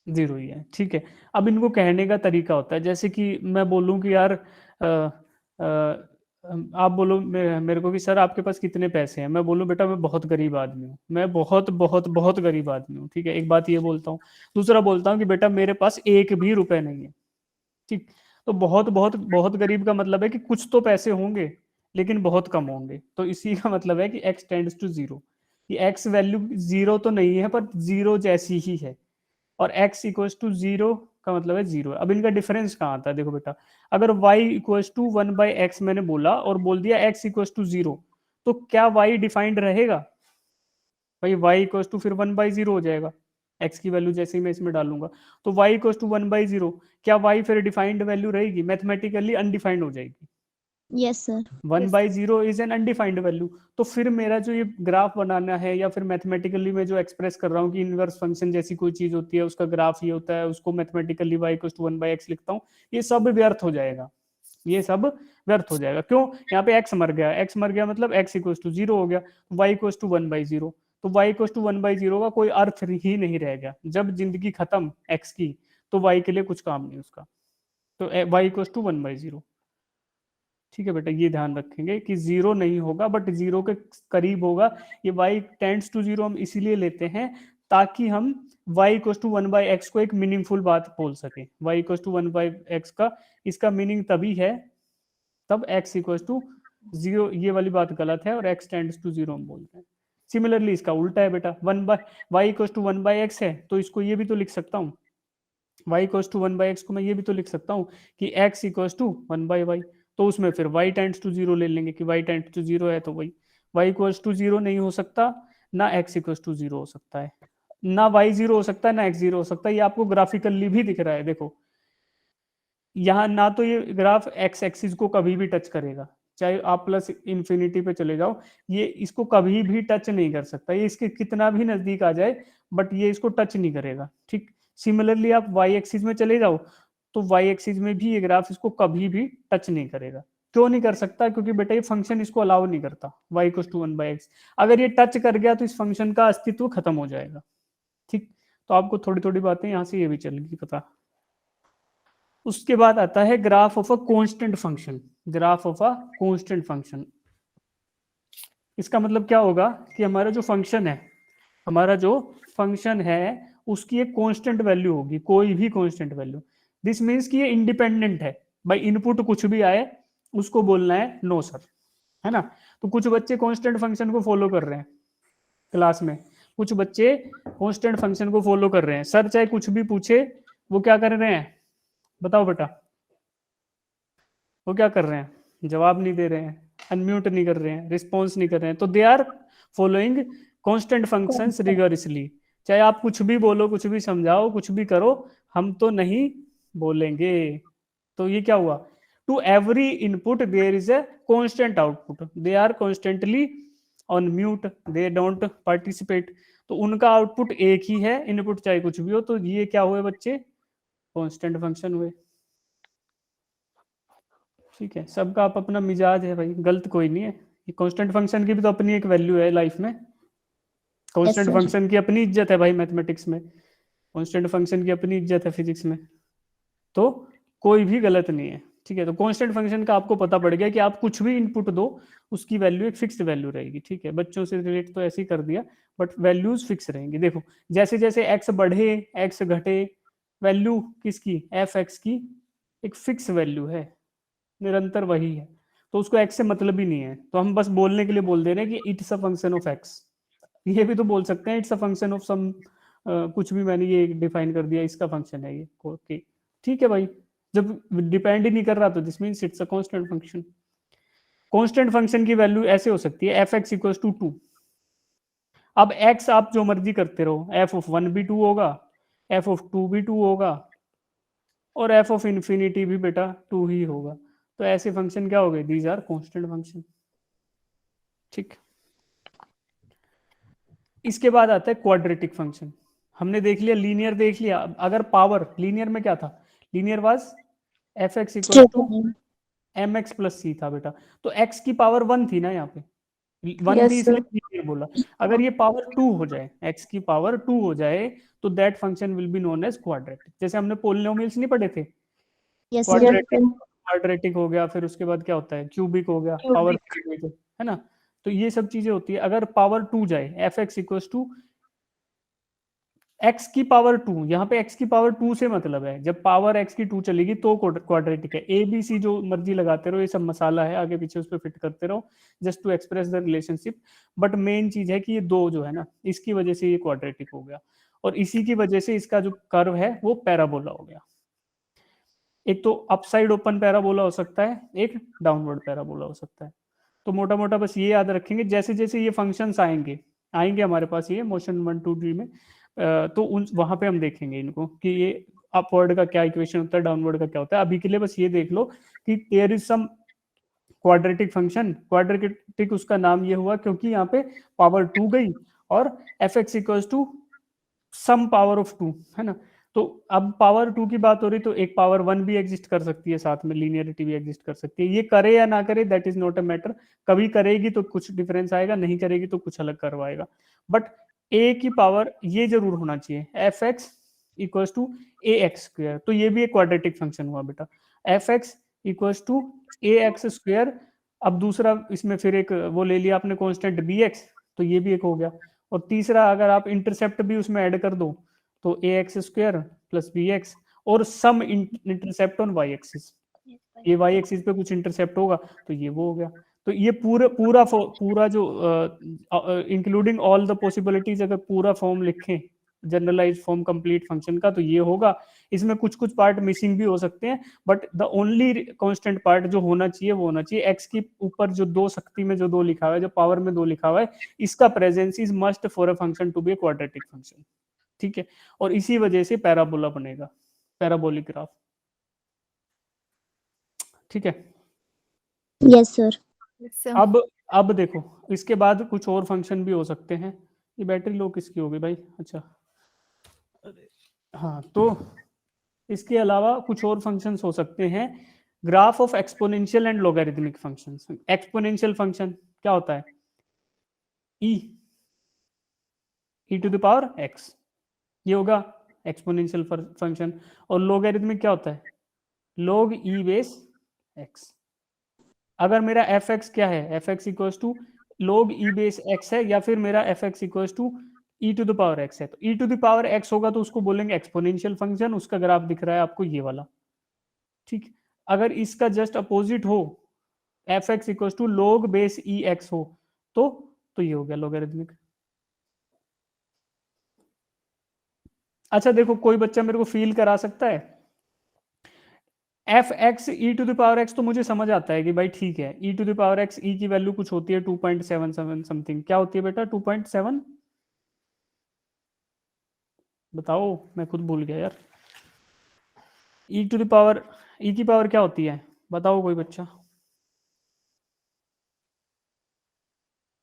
0 ही है, ठीक है। अब इनको कहने का तरीका होता है, जैसे कि मैं बोलूं कि यार आप बोलो मेरे को कि सर आपके पास कितने पैसे हैं, मैं बोलूं बेटा मैं बहुत गरीब आदमी हूँ, मैं बहुत बहुत बहुत गरीब आदमी हूँ, ठीक है, एक बात ये बोलता हूँ। दूसरा बोलता हूँ कि बेटा मेरे पास एक भी रुपए नहीं है, ठीक। तो बहुत बहुत बहुत गरीब का मतलब है कि कुछ तो पैसे होंगे लेकिन बहुत कम होंगे, तो इसी का मतलब है कि x टेंड्स टू 0, कि x वैल्यू 0 तो नहीं है पर 0 जैसी ही है, और x इक्वल्स टू 0 का मतलब है 0। अब इनका डिफरेंस कहाँ आता है, देखो बेटा, अगर y इक्वल्स टू 1/x मैंने बोला और बोल दिया x इक्वल्स टू 0, तो क्या y डिफाइंड रहेगा, भाई y इक्वल्स टू फिर 1/0 हो जाएगा, x की वैल्यू जैसे ही मैं इसमें डालूंगा, तो y इक्वल्स टू 1/0, क्या y फिर डिफाइंड वैल्यू रहेगी? मैथमेटिकली अनडिफाइंड हो जाएगी। Yes sir. 1/0 is an undefined value. तो फिर मेरा जो ये ग्राफ बनाना है, या फिर मैथमेटिकली मैं जो एक्सप्रेस कर रहा हूँ कि इनवर्स फंक्शन जैसी कोई चीज होती है, उसका ग्राफ ये होता है, उसको mathematically y equals to 1/x लिखता हूँ, ये सब व्यर्थ हो जाएगा। ये सब व्यर्थ हो जाएगा। क्यों? यहाँ पे x मर गया, x मर गया मतलब x इक्वल्स टू 0 हो गया, y इक्वल्स टू 1/0, तो y इक्वल्स टू 1/0 का कोई अर्थ ही नहीं रह गया। जब जिंदगी खत्म x की, तो y के लिए कुछ काम नहीं उसका, तो y इक्वल्स टू 1/0। ठीक है बेटा, ये ध्यान रखेंगे कि 0 नहीं होगा, बट 0 के करीब होगा। ये y टेंड्स टू 0 हम इसीलिए लेते हैं ताकि हम y इक्वल्स टू 1/x को एक मीनिंगफुल बात बोल सके। y इक्वल्स टू 1/x का इसका मीनिंग तभी है तब x इक्वल्स टू 0, ये वाली बात गलत है, और x टेंड्स टू 0 हम बोलते हैं। सिमिलरली इसका उल्टा है बेटा, y इक्वल्स टू 1/x है, तो इसको ये भी तो लिख सकता हूँ, y इक्वल्स टू 1/x को मैं ये भी तो लिख सकता हूँ कि x इक्वल्स टू 1/y, तो उसमें फिर y टेंड्स टू 0 ले लेंगे कि y टेंड्स टू 0 है, तो वही y इक्वल्स टू 0 नहीं हो सकता, ना x इक्वल्स टू 0 हो सकता है, ना y 0 हो सकता है, ना x 0 हो सकता है। ये आपको ग्राफिकली भी दिख रहा है, देखो यहाँ ना तो ये ग्राफ एक्स एक्सिस को कभी भी टच करेगा, चाहे आप प्लस इन्फिनिटी पे चले जाओ, ये इसको कभी भी टच नहीं कर सकता, ये इसके कितना भी नजदीक आ जाए, बट ये इसको टच नहीं करेगा। ठीक, सिमिलरली आप वाई एक्सिस में चले जाओ, तो वाई एक्सिस में भी ये ग्राफ इसको कभी भी टच नहीं करेगा। क्यों नहीं कर सकता? क्योंकि बेटा ये फंक्शन इसको अलाउ नहीं करता, y इक्वल टू 1/x। अगर ये टच कर गया तो इस फंक्शन का अस्तित्व खत्म हो जाएगा। ठीक, तो आपको थोड़ी थोड़ी बातें यहाँ से ये भी चलेगी पता। उसके बाद आता है graph of a constant function. Graph of a constant function, इसका मतलब क्या होगा कि हमारा जो फंक्शन है, हमारा जो फंक्शन है उसकी एक कांस्टेंट वैल्यू होगी, कोई भी कांस्टेंट वैल्यू। दिस मींस कि ये इंडिपेंडेंट है, भाई इनपुट कुछ भी आए उसको बोलना है नो सर, है ना। तो कुछ बच्चे कांस्टेंट फंक्शन को फॉलो कर रहे हैं क्लास में, कुछ बच्चे कांस्टेंट फंक्शन को फॉलो कर रहे हैं, सर चाहे कुछ भी पूछे वो क्या कर रहे हैं, बताओ बेटा, वो क्या कर रहे हैं, जवाब नहीं दे रहे हैं, अनम्यूट नहीं कर रहे हैं, रिस्पॉन्स नहीं कर रहे हैं, तो they are following constant functions rigorously. चाहे आप कुछ भी बोलो, कुछ भी समझाओ, कुछ भी करो, हम तो नहीं बोलेंगे। तो ये क्या हुआ, to every input there is a constant output, they are constantly on mute, they don't participate. तो उनका आउटपुट एक ही है, इनपुट चाहे कुछ भी हो, तो ये क्या हुए बच्चे, कांस्टेंट फंक्शन हुए। ठीक है, सबका आप अपना मिजाज है भाई, गलत कोई नहीं है। ये कांस्टेंट फंक्शन की भी तो अपनी एक वैल्यू है लाइफ में, यस कांस्टेंट सर। फंक्शन की अपनी इज्जत है भाई मैथमेटिक्स में, कांस्टेंट फंक्शन की अपनी इज्जत है फिजिक्स में, तो कोई भी गलत नहीं है। ठीक है, तो कांस्टेंट फंक्शन का आपको पता पड़ गया कि आप कुछ भी इनपुट दो उसकी वैल्यू एक फिक्स्ड वैल्यू रहेगी। ठीक है, बच्चों से रिलेट तो ऐसे ही कर दिया, बट वैल्यूज फिक्स रहेंगी। देखो जैसे जैसे एक्स बढ़े एक्स घटे, वैल्यू किसकी, एफ एक्स की एक फिक्स वैल्यू है, निरंतर वही है, तो उसको एक्स से मतलब ही नहीं है, तो हम बस बोलने के लिए बोल दे रहे हैं कि it's a function of x. ये भी तो बोल सकते हैं it's a function of some, कुछ भी मैंने ये डिफाइन कर दिया इसका फंक्शन है ये, ओके ठीक है भाई। जब डिपेंड ही नहीं कर रहा तो this means it's a constant function. Constant function की वैल्यू ऐसे हो सकती है एफ एक्स इक्वल्स टू 2। अब एक्स आप जो मर्जी करते रहो, एफ ऑफ 1 भी 2 होगा, एफ ऑफ 2 भी 2 होगा, और एफ ऑफ इन्फिनिटी भी बेटा 2 ही होगा। तो ऐसे फंक्शन क्या हो गए, दीज आर कांस्टेंट फंक्शन। ठीक, इसके बाद आता है क्वाड्रेटिक फंक्शन। हमने देख लिया लीनियर, देख लिया। अगर पावर लीनियर में क्या था, linear was f x equals to M x plus c था बेटा, तो एक्स की पावर 1 थी ना यहाँ पे, 1 थी यस सर। इसलिए लीनियर बोला। अगर ये पावर 2 हो जाए, एक्स की पावर 2 हो जाए, तो that function will be known as quadratic. जैसे हमने पोलिनोमियल्स नहीं पढ़े थे, yes sir. Yes quadratic, sir. Quadratic हो गया, फिर उसके बाद क्या होता है, क्यूबिक हो गया, पावर क्यूबिक। है ना। तो ये सब चीजें होती है। अगर पावर 2 जाए, f x equals to x की पावर 2, यहाँ पे एक्स की पावर 2 से मतलब है जब पावर एक्स की 2 चलेगी तो क्वाड्रेटिक है। ए बी सी जो मर्जी लगाते रहो, ये सब मसाला है, आगे पीछे उस पर फिट करते रहो just to express the relationship. But main चीज है कि ये दो जो है ना, इसकी वजह से ये क्वाड्रेटिक हो गया, और इसी की वजह से इसका जो कर्व है वो पैराबोला हो गया। एक तो अपसाइड ओपन पैराबोला हो सकता है, एक डाउनवर्ड पैराबोला हो सकता है। तो मोटा मोटा बस ये याद रखेंगे, जैसे जैसे ये फंक्शंस आएंगे आएंगे हमारे पास ये मोशन 1 2 3 में, तो उन वहां पे हम देखेंगे इनको कि ये अपवर्ड का क्या इक्वेशन होता है, डाउनवर्ड का क्या होता है। अभी के लिए बस ये देख लो कि there is some quadratic function. Quadratic उसका नाम ये हुआ क्योंकि यहाँ पे पावर 2 गई और f x equals to some power of 2, है ना। तो अब पावर 2 की बात हो रही तो एक पावर 1 भी एग्जिस्ट कर सकती है, साथ में लीनियरिटी भी एग्जिस्ट कर सकती है। ये करे या ना करे that is not a matter, कभी करेगी तो कुछ डिफरेंस आएगा, नहीं करेगी तो कुछ अलग करवाएगा। बट ए की पावर ये जरूर होना चाहिए, f x equals to a x square. तो ये भी एक क्वाड्रेटिक फंक्शन हुआ बेटा, f x equals to a x square. अब दूसरा इसमें फिर एक वो ले लिया आपने कांस्टेंट बी एक्स, तो ये भी एक हो गया। और तीसरा अगर आप इंटरसेप्ट भी उसमें ऐड कर दो तो a x square plus b x और some intercept on y axis, ये वाई एक्सिस पे कुछ इंटरसेप्ट होगा तो ये वो हो गया। तो ये पूरा जो इंक्लूडिंग ऑल द पॉसिबिलिटीज अगर पूरा फॉर्म लिखें, जनरलाइज फॉर्म कंप्लीट फंक्शन का, तो ये होगा। इसमें कुछ कुछ पार्ट मिसिंग भी हो सकते हैं, but the only constant part जो होना चाहिए वो होना चाहिए एक्स की ऊपर जो दो शक्ति में जो दो लिखा हुआ है, जो पावर में दो लिखा हुआ है, इसका presence is must for a function to be a quadratic function. ठीक है, और इसी वजह से पैराबोला बनेगा, पैराबोलिक ग्राफ। ठीक है, यस सर। अब देखो इसके बाद कुछ और फंक्शन भी हो सकते हैं। ये बैटरी लो किसकी होगी भाई, अच्छा हाँ, तो इसके अलावा कुछ और फंक्शंस हो सकते हैं, graph of exponential and logarithmic functions. Exponential function क्या होता है, e to the power x, ये होगा एक्सपोनेंशियल फंक्शन। और लॉगरिथमिक क्या होता है, log ई बेस एक्स। अगर मेरा एफ एक्स क्या है, f x equals to log e base x है, या फिर मेरा f x equals to e to the power x है, तो e to the power x होगा तो उसको बोलेंगे एक्सपोनेंशियल फंक्शन। उसका ग्राफ दिख रहा है आपको ये वाला। ठीक, अगर इसका जस्ट अपोजिट हो, f x equals to log base e x हो, तो ये हो गया लॉगरिथमिक। अच्छा देखो, कोई बच्चा मेरे को फील करा सकता है, f x e to the power x तो मुझे समझ आता है कि भाई ठीक है, e to the power x e की वैल्यू कुछ होती है 2.77 समथिंग, क्या होती है बेटा 2.7, बताओ, मैं खुद भूल गया यार। ई टू द पावर, ई की पावर क्या होती है, बताओ कोई बच्चा,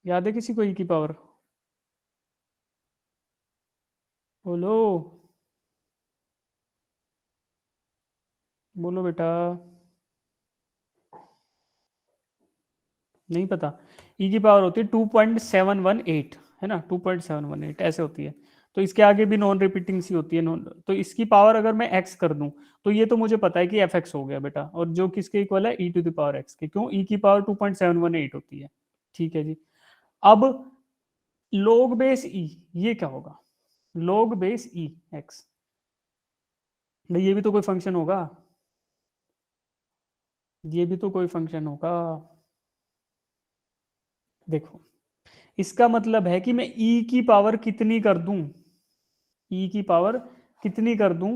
याद है किसी को ई की पावर, बोलो बोलो बेटा, नहीं पता। ई की पावर होती है 2.718, है ना, 2.718 ऐसे होती है। तो इसके आगे भी नॉन रिपीटिंग सी होती है, नॉन, तो इसकी पावर अगर मैं एक्स कर दूं तो ये तो मुझे पता है कि एफ एक्स हो गया बेटा, और जो किसके इक्वल है, e to the power x के, क्यों, ई की पावर 2.718 होती है। ठीक है जी। अब log बेस ई, ये क्या होगा, log बेस ई एक्स, नहीं ये भी तो कोई फंक्शन होगा, ये भी तो कोई फंक्शन होगा। देखो इसका मतलब है कि मैं ई की पावर कितनी कर दूं, ई की पावर कितनी कर दूं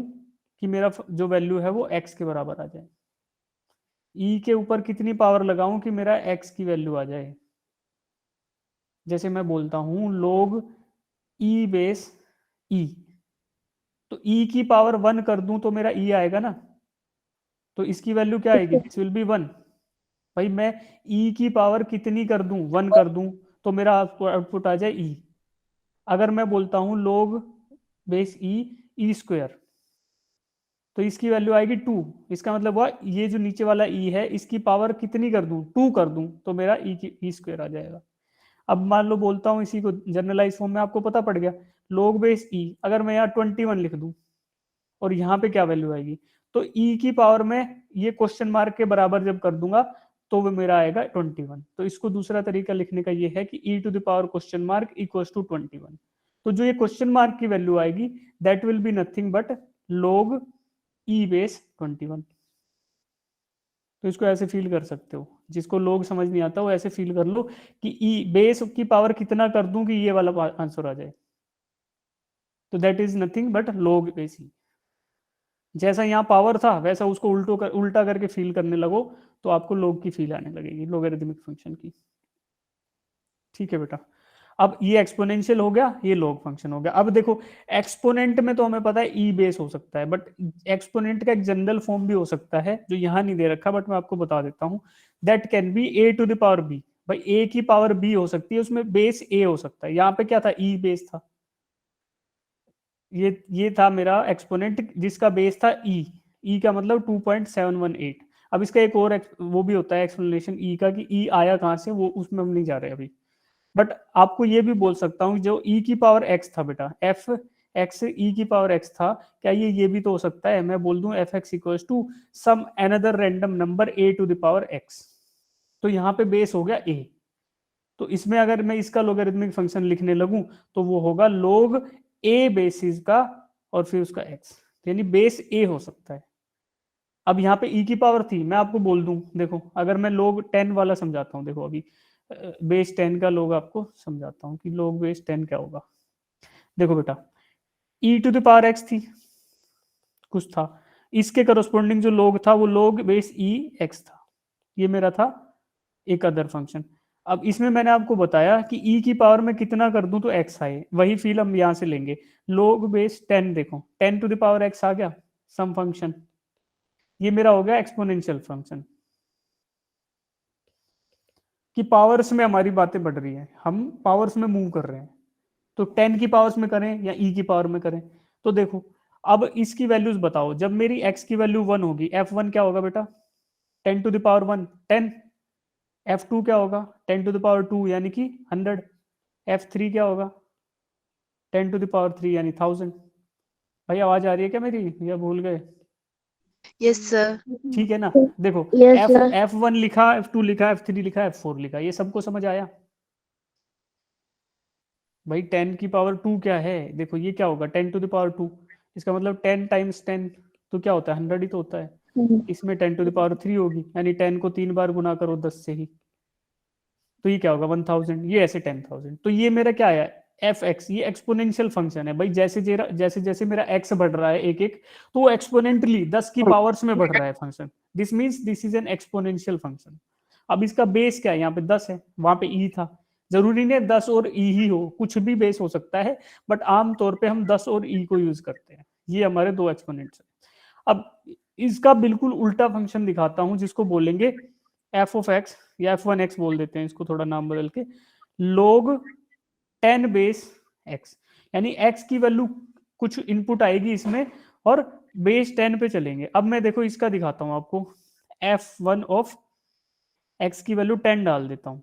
कि मेरा जो वैल्यू है वो एक्स के बराबर आ जाए, ई के ऊपर कितनी पावर लगाऊं कि मेरा एक्स की वैल्यू आ जाए। जैसे मैं बोलता हूं log ई बेस ई, तो ई की पावर 1 कर दूं तो मेरा ई आएगा ना, तो इसकी वैल्यू क्या आएगी, दिस विल बी 1। भाई मैं ई की पावर कितनी कर दूं, 1 कर दूं, तो मेरा आउटपुट आ जाए ई। अगर मैं बोलता हूं log बेस ई ई स्क्वायर, तो इसकी वैल्यू आएगी 2। इसका मतलब हुआ ये जो नीचे वाला ई है इसकी पावर कितनी कर दूं, 2 कर दूं, तो मेरा ई की ई स्क्वायर आ जाएगा। अब मान लो बोलता हूं इसी को जनरलाइज फॉर्म में, आपको पता पड़ गया, log बेस ई, अगर मैं यहाँ 21 लिख दूं और यहाँ पे क्या वैल्यू आएगी, तो ई की पावर में ये क्वेश्चन मार्क के बराबर जब कर दूंगा तो वो मेरा आएगा 21। तो इसको दूसरा तरीका लिखने का ये है कि e to the power question mark equals to 21। तो जो ये क्वेश्चन मार्क की वैल्यू आएगी that will be nothing but log e base 21। तो इसको ऐसे फील कर सकते हो, जिसको लोग समझ नहीं आता वो ऐसे फील कर लो कि ई बेस की पावर कितना कर दूं कि ये वाला आंसर आ जाए, तो that is nothing but log base e. जैसा यहाँ पावर था वैसा उसको उल्टा करके फील करने लगो तो आपको log की फील आने लगेगी, लोगरिथमिक फंक्शन की। ठीक है बेटा। अब ये एक्सपोनेंशियल हो गया, ये लॉग फंक्शन हो गया। अब देखो एक्सपोनेंट में तो हमें पता है ई बेस हो सकता है, बट एक्सपोनेंट का एक जनरल फॉर्म भी हो सकता है जो यहाँ नहीं दे रखा, बट मैं आपको बता देता हूँ। That can be a to the power b. भाई ए की पावर बी हो सकती है, उसमें बेस ए हो सकता है। यहाँ पे क्या था, ई बेस था। ये था मेरा एक्सपोनेंट जिसका बेस था ई। ई का मतलब 2.718। अब इसका एक और वो भी होता है एक्सप्लेनेशन ई का, कि ई आया कहाँ से, वो उसमें हम नहीं जा रहे अभी। बट आपको ये भी बोल सकता हूँ जो ई की पावर एक्स था बेटा, एफ एक्स ई की पावर एक्स था, क्या ये भी तो हो सकता है। मैं बोल दूं f x equal to some another random number a to the power x. तो यहाँ पे बेस हो गया ए। तो इसमें अगर मैं इसका लोगरिथमिक फंक्शन लिखने लगूं तो वो होगा log ए बेसिस का और फिर उसका एक्स, यानी बेस ए हो सकता है। अब यहाँ पे ई की पावर थी, मैं आपको बोल दूं, देखो अगर मैं log 10 वाला समझाता हूँ, देखो अभी बेस 10 का log आपको समझाता हूँ कि log बेस 10 क्या होगा। देखो बेटा ई टू द पावर एक्स थी, कुछ था, इसके करस्पॉन्डिंग जो log था वो log बेस ई एक्स था। ये मेरा था एक अदर फंक्शन। अब इसमें मैंने आपको बताया कि e की पावर में कितना कर दूं तो x आए, वही फील हम यहां से लेंगे। log बेस 10, देखो 10 टू द पावर x आ गया सम फंक्शन, ये मेरा हो गया एक्सपोनेंशियल फंक्शन। कि पावर्स में हमारी बातें बढ़ रही है, हम पावर्स में मूव कर रहे हैं, तो 10 की पावर्स में करें या e की पावर में करें। तो देखो अब इसकी वैल्यूज बताओ, जब मेरी x की वैल्यू 1 होगी, f1 क्या होगा बेटा, 10 टू द पावर 1 10। f2 क्या होगा, 10 टू द पावर 2 यानी कि 100। f3 क्या होगा, 10 टू द पावर 3 यानी 1000। भाई आवाज आ रही है क्या मेरी, या भूल गए? Yes sir. ठीक है ना। देखो Yes, एफ sir. F1 लिखा, F2 लिखा, F3 लिखा, F4 लिखा, ये सबको समझ आया? भाई 10 की पावर 2 क्या है, देखो ये क्या होगा 10 टू द पावर 2, इसका मतलब 10 टाइम्स 10 तो क्या होता है 100 ही तो होता है। इसमें 10 टू द पावर 3 होगी, यानी 10 को 3 बार गुना करो 10 से ही, तो ये क्या होगा 1000, ये ऐसे 10,000। तो ये मेरा क्या है एफ एक्स, ये एक्सपोनेंशियल फंक्शन है भाई। जैसे जैसे जैसे मेरा एक्स बढ़ रहा है एक एक, तो वो एक्सपोनेंटली 10 की पावर्स में बढ़ रहा है function. This means this is an exponential function. अब इसका बेस क्या है, यहाँ पे 10 है, वहां पे ई था। जरूरी नहीं 10 और ई ही हो, कुछ भी बेस हो सकता है, बट आमतौर पे हम 10 और ई को यूज करते हैं। ये हमारे दो एक्सपोनेंट्स हैं। अब इसका बिल्कुल उल्टा फंक्शन दिखाता हूं, जिसको बोलेंगे एफ ऑफ एक्स, या f1x बोल देते हैं इसको थोड़ा नाम बदल के, log 10 बेस x। यानी x की वैल्यू कुछ इनपुट आएगी इसमें और बेस 10 पे चलेंगे। अब मैं देखो इसका दिखाता हूं आपको, f1 ऑफ x की वैल्यू 10 डाल देता हूं,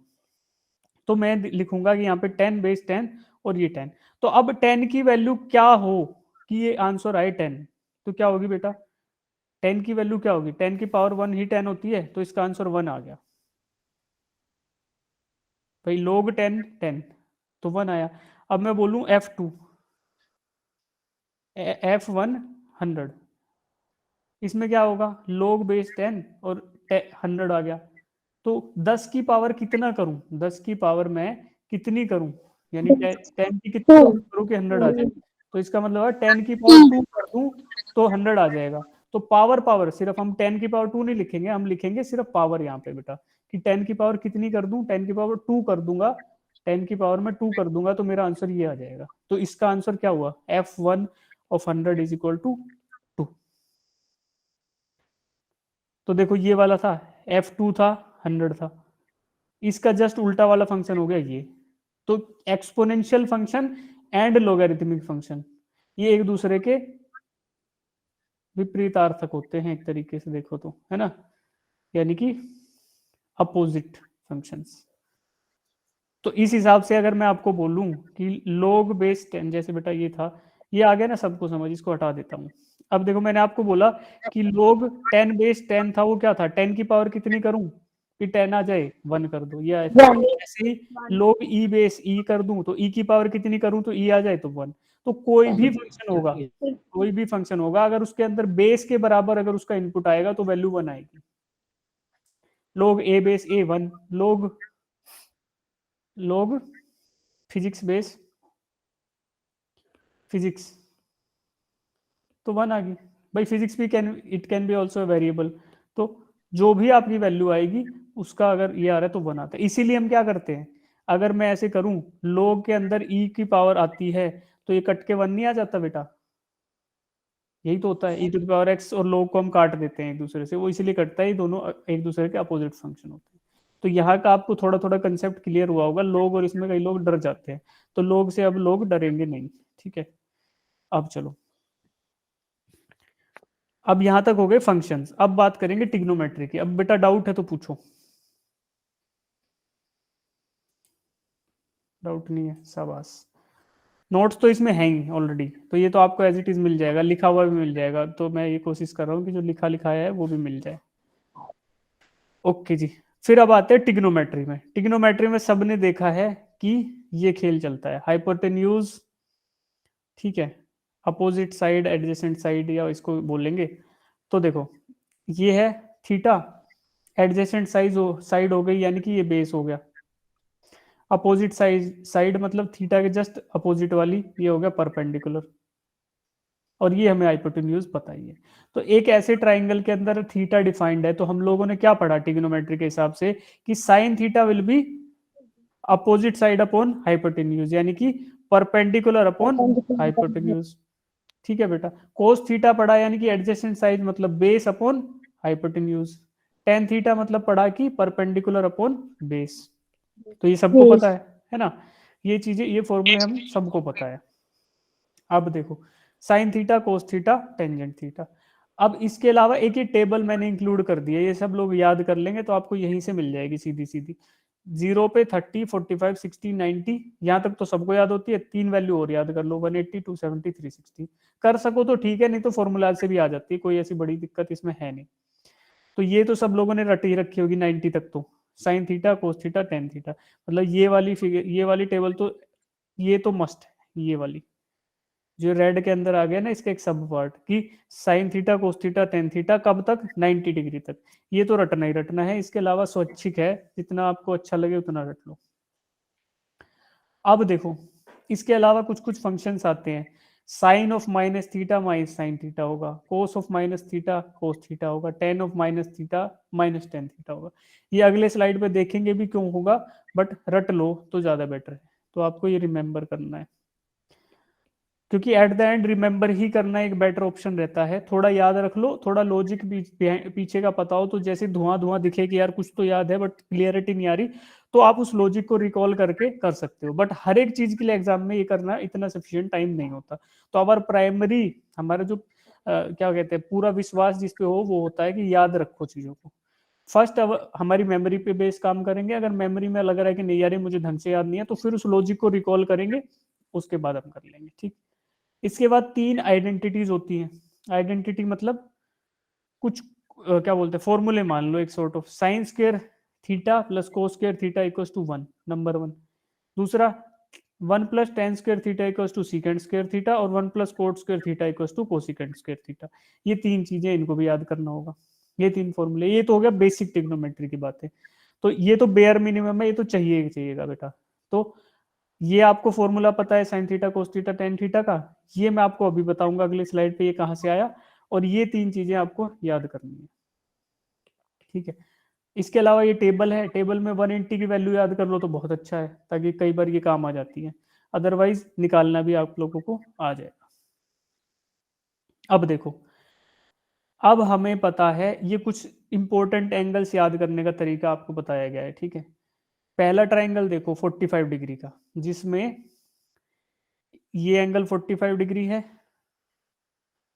तो मैं लिखूंगा कि यहाँ पे 10 बेस 10 और ये 10। तो अब 10 की वैल्यू क्या हो कि ये आंसर आए 10, तो क्या होगी बेटा, 10 की वैल्यू क्या होगी, 10 की पावर 1 ही 10 होती है, तो इसका आंसर 1 आ गया भाई। log 10 10 तो 1 आया। अब मैं बोलूं f2 f1 100, इसमें क्या होगा log बेस 10 और 100 आ गया। तो 10 की पावर कितना करूं, 10 की पावर मैं कितनी करूं, यानी 10 की कितनी करूं कि 100 आ जाए। तो इसका मतलब है 10 की पावर 2 कर दूं तो 100 आ जाएगा। तो पावर पावर सिर्फ हम 10 की पावर 2 नहीं लिखेंगे, हम लिखेंगे सिर्फ पावर यहाँ पे बेटा, कि 10 की पावर कितनी कर दूं, 10 की पावर 2 कर दूंगा, 10 की पावर में 2 कर दूंगा, तो मेरा आंसर ये आ जाएगा। तो इसका आंसर क्या हुआ, f1 of 100 is equal to 2। तो देखो ये वाला था, f2 था 100 था, इसका जस्ट उल्टा वाला फंक्शन हो गया ये। तो exponential function and logarithmic function ये एक दूसरे के विपरीतार्थक होते हैं एक तरीके से देखो तो, है ना, यानी कि अपोजिट फंक्शंस। तो इस हिसाब से अगर मैं आपको बोलूं कि log बेस 10, जैसे बेटा ये था, ये आ गया ना सबको समझ, इसको हटा देता हूं। अब देखो मैंने आपको बोला कि log 10 बेस 10 था, वो क्या था 10 की पावर कितनी करूं कि 10 आ जाए 1 कर दो, ये ऐसे ही log e बेस e कर दूं तो e की पावर कितनी करूं तो e आ जाए तो 1। तो कोई भी फंक्शन होगा, कोई भी फंक्शन होगा, अगर उसके अंदर बेस के बराबर अगर उसका इनपुट आएगा तो वैल्यू 1 आएगी। log a base a 1, log physics base physics तो 1 आ गई भाई। फिजिक्स भी it can be also variable, तो जो भी आपकी वैल्यू आएगी उसका अगर ये आ रहा है तो 1 आता है। इसीलिए हम क्या करते हैं, अगर मैं ऐसे करूं, log के अंदर e की पावर आती है तो ये कट के 1 नहीं आ जाता बेटा? यही तो होता है, e to the power x और log को हम काट देते हैं एक दूसरे से, वो इसलिए कटता है, ये दोनों एक दूसरे के अपोजिट फंक्शन होते हैं। तो यहाँ का आपको थोड़ा थोड़ा कंसेप्ट क्लियर हुआ होगा, log और इसमें कई लोग डर जाते हैं, तो log से अब लोग डरेंगे नहीं, ठीक है। अब चलो, अब यहां तक हो गए फंक्शंस, अब बात करेंगे ट्रिग्नोमेट्री की। अब बेटा डाउट है तो पूछो। डाउट नहीं है, शाबाश। नोट्स तो इसमें है ही ऑलरेडी, तो ये तो आपको एज इट इज मिल जाएगा, लिखा हुआ भी मिल जाएगा, तो मैं ये कोशिश कर रहा हूँ कि जो लिखा लिखाया है वो भी मिल जाए। ओके जी, फिर अब आते हैं टिग्नोमेट्री में। टिग्नोमेट्री में सबने देखा है कि ये खेल चलता है, हाइपोटेन्यूज, ठीक है, अपोजिट साइड, एडजेसेंट साइड, या इसको बोलेंगे। तो देखो, ये है थीटा, एडजेसेंट साइड हो गई, यानी कि ये बेस हो गया। अपोजिट साइड मतलब थीटा के जस्ट अपोजिट वाली, ये हो गया परपेंडिकुलर, और ये हमें हाइपोटेन्यूज पता ही है। तो एक ऐसे ट्राइंगल के अंदर थीटा डिफाइंड है, तो हम लोगों ने क्या पढ़ा ट्रिग्नोमेट्री के हिसाब से कि sine theta will be opposite side upon hypotenuse, यानी कि परपेंडिकुलर अपॉन हाइपोटेन्यूज, ठीक है बेटा। कोस थीटा पढ़ा, यानी कि एडजेसेंट साइड मतलब base upon hypotenuse. Tan theta मतलब पढ़ा कि परपेंडिकुलर अपॉन बेस। तो ये सबको पता है ना, ये चीजें, ये फॉर्मूले हम सबको पता है। अब देखो, sign theta, cos theta, tangent theta. अब इसके अलावा एक ही टेबल मैंने इंक्लूड कर दिया, ये सब लोग याद कर लेंगे तो आपको यहीं से मिल जाएगी सीधी सीधी। 0 पे 30, 45, 60, 90, यहाँ तक तो सबको याद होती है। 3 वैल्यू और याद कर लो, 180, 270, 360। कर सको तो ठीक है, नहीं तो फॉर्मूला से भी आ जाती है, कोई ऐसी बड़ी दिक्कत इसमें है नहीं। तो ये तो सब लोगों ने रट ही रखी होगी 90 तक तो, sign theta, cos theta, tan theta, मतलब ये वाली फिगर, ये वाली टेबल तो, ये तो मस्ट है। ये वाली जो रेड के अंदर आ गया ना, इसका एक सब पार्ट कि sign theta, cos theta, tan theta, कब तक? 90 डिग्री तक। ये तो रटना ही रटना है, इसके अलावा स्वैच्छिक है, जितना आपको अच्छा लगे उतना रट लो। अब देखो, इसके अलावा कुछ कुछ फंक्शंस आते हैं। Sine of minus theta minus sine theta होगा, cos of minus theta cos theta होगा, tan of minus theta minus tan theta होगा। ये अगले स्लाइड पे देखेंगे भी क्यों होगा, बट रट लो तो ज्यादा बेटर है। तो आपको ये रिमेंबर करना है, क्योंकि at the end remember he करना एक बेटर ऑप्शन रहता है। थोड़ा याद रख लो, थोड़ा लॉजिक पीछे का पता हो, तो जैसे धुआं धुआं दिखे कि यार कुछ तो याद है बट क्लियरिटी नहीं आ रही, तो आप उस लॉजिक को रिकॉल करके कर सकते हो। बट हर एक चीज के लिए एग्जाम में ये करना इतना सफिशिएंट टाइम नहीं होता। तो अगर प्राइमरी, हमारा जो क्या कहते हैं, पूरा विश्वास जिस पे हो वो होता है कि याद रखो चीजों को। फर्स्ट अब हमारी मेमोरी पे बेस काम करेंगे, अगर मेमोरी में लग रहा है कि नहीं यार मुझे ढंग से याद नहीं है, तो फिर उस लॉजिक को रिकॉल करेंगे, उसके बाद हम कर लेंगे, ठीक। इसके बाद 3 आइडेंटिटीज होती हैं। आइडेंटिटी मतलब कुछ क्या बोलते हैं, फॉर्मूले मान लो, एक sort of sine square theta plus cos square theta equals to 1, number 1। दूसरा 1 plus tan square theta equals to secant square theta, और 1 plus cot square theta equals to cosecant square theta. ये 3 चीजें, इनको भी याद करना होगा। ये 3 फॉर्मूले, ये तो हो गया बेसिक ट्रिग्नोमेट्री की बातें। तो ये तो बेयर मिनिमम है, ये तो चाहिए चाहिएगा बेटा। तो ये आपको फॉर्मूला पता है sign theta cos theta tan theta का, ये मैं आपको अभी बताऊंगा अगली स्लाइड पे ये कहां से आया, और ये 3 चीजें आपको याद करनी है, ठीक है। इसके अलावा ये टेबल है, टेबल में 180 की वैल्यू याद कर लो तो बहुत अच्छा है, ताकि कई बार ये काम आ जाती है, अदरवाइज निकालना भी आप लोगों को आ जाएगा। अब देखो, अब हमें पता है ये कुछ इंपॉर्टेंट एंगल्स याद करने का तरीका आपको बताया गया है, ठीक है। पहला ट्राइंगल देखो 45 डिग्री का, जिसमें ये एंगल 45 डिग्री है,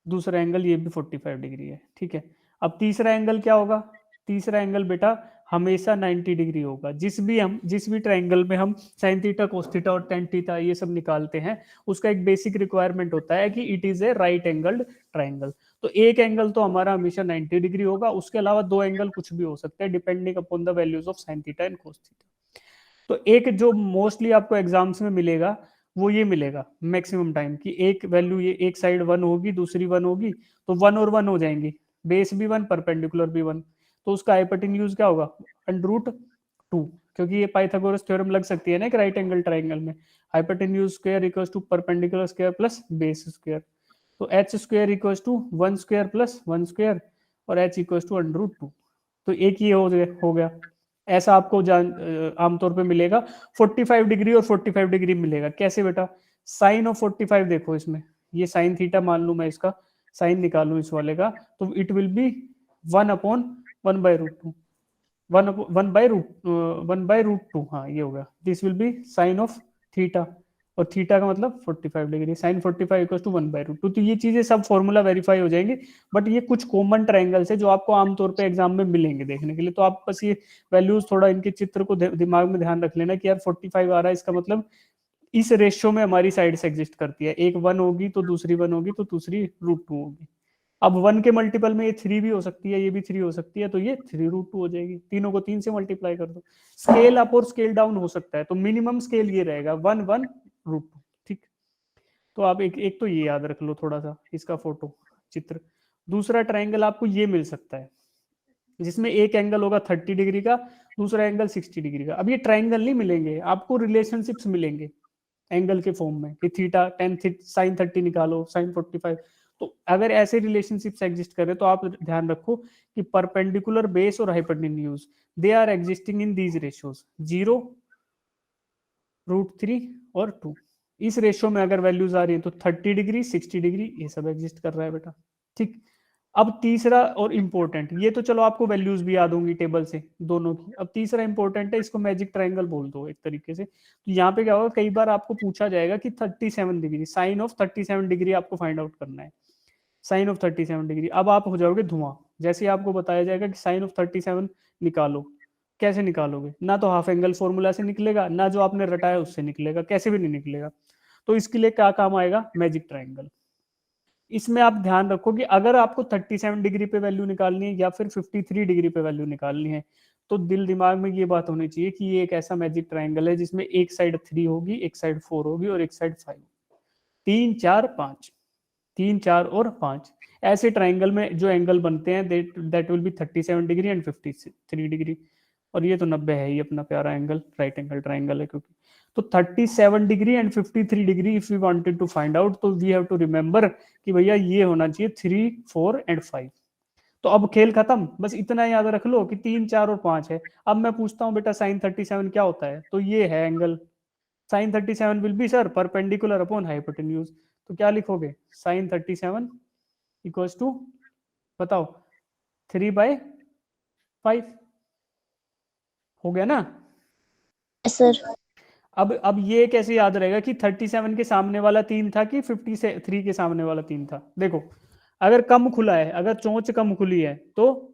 दूसरा एंगल ये भी 45 डिग्री है, ठीक है। अब तीसरा एंगल क्या होगा? तीसरा एंगल बेटा हमेशा 90 डिग्री होगा। जिस भी ट्राइंगल में हम साइन थीटा कोस थीटा और टेन थीटा ये सब निकालते हैं, उसका एक बेसिक रिक्वायरमेंट होता है कि it is a right angled triangle. तो एक एंगल तो हमारा हमेशा 90 डिग्री होगा, उसके अलावा 2 एंगल कुछ भी हो सकते हैं depending upon the values of sine theta and cos theta. तो एक जो मोस्टली आपको एग्जाम्स में मिलेगा वो ये मिलेगा मैक्सिमम टाइम, कि एक वैल्यू, ये एक साइड 1 होगी, दूसरी 1 होगी, तो 1 और 1 हो जाएंगी, बेस भी 1 परपेंडिकुलर भी 1, तो उसका हाइपोटेन्यूज क्या होगा? √2, क्योंकि ये पाइथागोरस थ्योरम लग सकती है ना एक राइट एंगल ट्राइंगल में, hypotenuse square equals to perpendicular square plus base square. तो h square equals to 1 square plus 1 square, और एच इक्वल्स टू √2। तो एक ये हो गया। ऐसा आपको आमतौर पे मिलेगा। 45 डिग्री और 45 डिग्री मिलेगा। कैसे बेटा? साइन ऑफ 45 देखो इसमें, ये साइन थीटा मान लूं मैं, इसका साइन निकालूं इस वाले का, तो इट विल बी 1/1/√2, 1/√2, हाँ ये होगा। This will be sine of theta, और थीटा का मतलब 45 डिग्री, साइन 45 इक्वल टू 1/√2। तो ये चीजें सब फॉर्मूला वेरीफाई हो जाएंगे, बट ये कुछ कॉमन ट्रायंगल्स है जो आपको आमतौर पे एग्जाम में मिलेंगे देखने के लिए। तो आप बस ये वैल्यूज थोड़ा इनके चित्र को दिमाग में ध्यान रख लेना कि यार 45 आ रहा है, इसका मतलब इस रेशियो में हमारी साइड्स एग्जिस्ट करती है, एक 1 होगी तो दूसरी 1 होगी तो दूसरी √2 होगी। अब 1 के मल्टीपल में ये 3 भी हो सकती है, ये भी 3 हो सकती है, तो ये 3√2 हो जाएगी। तीनों को 3 से मल्टीप्लाई कर दो। स्केल अप और स्केल डाउन हो सकता है, तो मिनिमम स्केल ये रहेगा 1/1√2। ठीक, तो आप एक तो ये याद रख लो थोड़ा सा, इसका फोटो चित्र। दूसरा ट्रायंगल आपको ये मिल सकता है जिसमें एक एंगल होगा 30 डिग्री का, दूसरा एंगल 60 डिग्री का। अब ये ट्रायंगल नहीं मिलेंगे आपको, रिलेशनशिप्स मिलेंगे एंगल के फॉर्म में कि थीटा साइन 30 निकालो, साइन 45। तो अगर ऐसे रिलेशनशिप्स एग्जिस्ट करें तो आप ध्यान रखो कि परपेंडिकुलर बेस और hypotenuse they are existing in these ratios 0, √3 और 2। इस रेशियो में अगर वैल्यूज आ रही है तो 30 डिग्री, 60 डिग्री, ये सब एग्जिस्ट कर रहा है बेटा। ठीक, अब तीसरा और इंपॉर्टेंट, ये तो चलो आपको वैल्यूज भी याद होंगी टेबल से दोनों की। अब तीसरा इंपॉर्टेंट है, इसको मैजिक ट्रायंगल बोल दो एक तरीके से। तो यहाँ पे क्या होगा, कई बार आपको पूछा जाएगा कि 37 डिग्री, साइन ऑफ 37 डिग्री आपको फाइंड आउट करना है। साइन ऑफ 37 डिग्री, अब आप हो जाओगे धुआं। जैसे ही आपको बताया जाएगा कि साइन ऑफ 37 निकालो, कैसे निकालोगे? ना तो हाफ एंगल फॉर्मूला से निकलेगा, ना जो आपने रटाया उससे निकलेगा, कैसे भी नहीं निकलेगा। तो इसके लिए क्या काम आएगा? Magic triangle. इसमें आप ध्यान रखो कि अगर आपको 37 डिग्री पे वैल्यू निकालनी है या फिर 53 डिग्री पे वैल्यू निकालनी है, तो दिल दिमाग में ये बात होनी चाहिए कि ये एक ऐसा मैजिक ट्रायंगल है जिसमें एक साइड 3 होगी, एक साइड 4 होगी और एक साइड 5। 3 4 5, 3 4 और 5, ऐसे ट्रायंगल में जो एंगल बनते हैं that will B 37 degree and 53 degree. और ये तो 90 है ही अपना प्यारा एंगल, राइट एंगल ट्रायंगल है क्योंकि। तो 37 degree and 53 degree if we wanted to find out, तो वी हैव टू रिमेंबर कि भैया ये होना चाहिए 3 4 एंड 5। तो अब खेल खत्म, बस इतना याद रख लो कि 3 4 और 5 है। अब मैं पूछता हूँ बेटा साइन 37 क्या होता है, तो ये है angle. Sine 37 will be sir perpendicular upon hypotenuse. तो क्या लिखोगे? साइन 37 इक्वल्स टू, बताओ, 3/5 हो गया ना? सर अब ये कैसे याद रहेगा कि 37 के सामने वाला 3 था कि 53 के सामने वाला 3 था? देखो, अगर कम खुला है, अगर चोंच कम खुली है तो,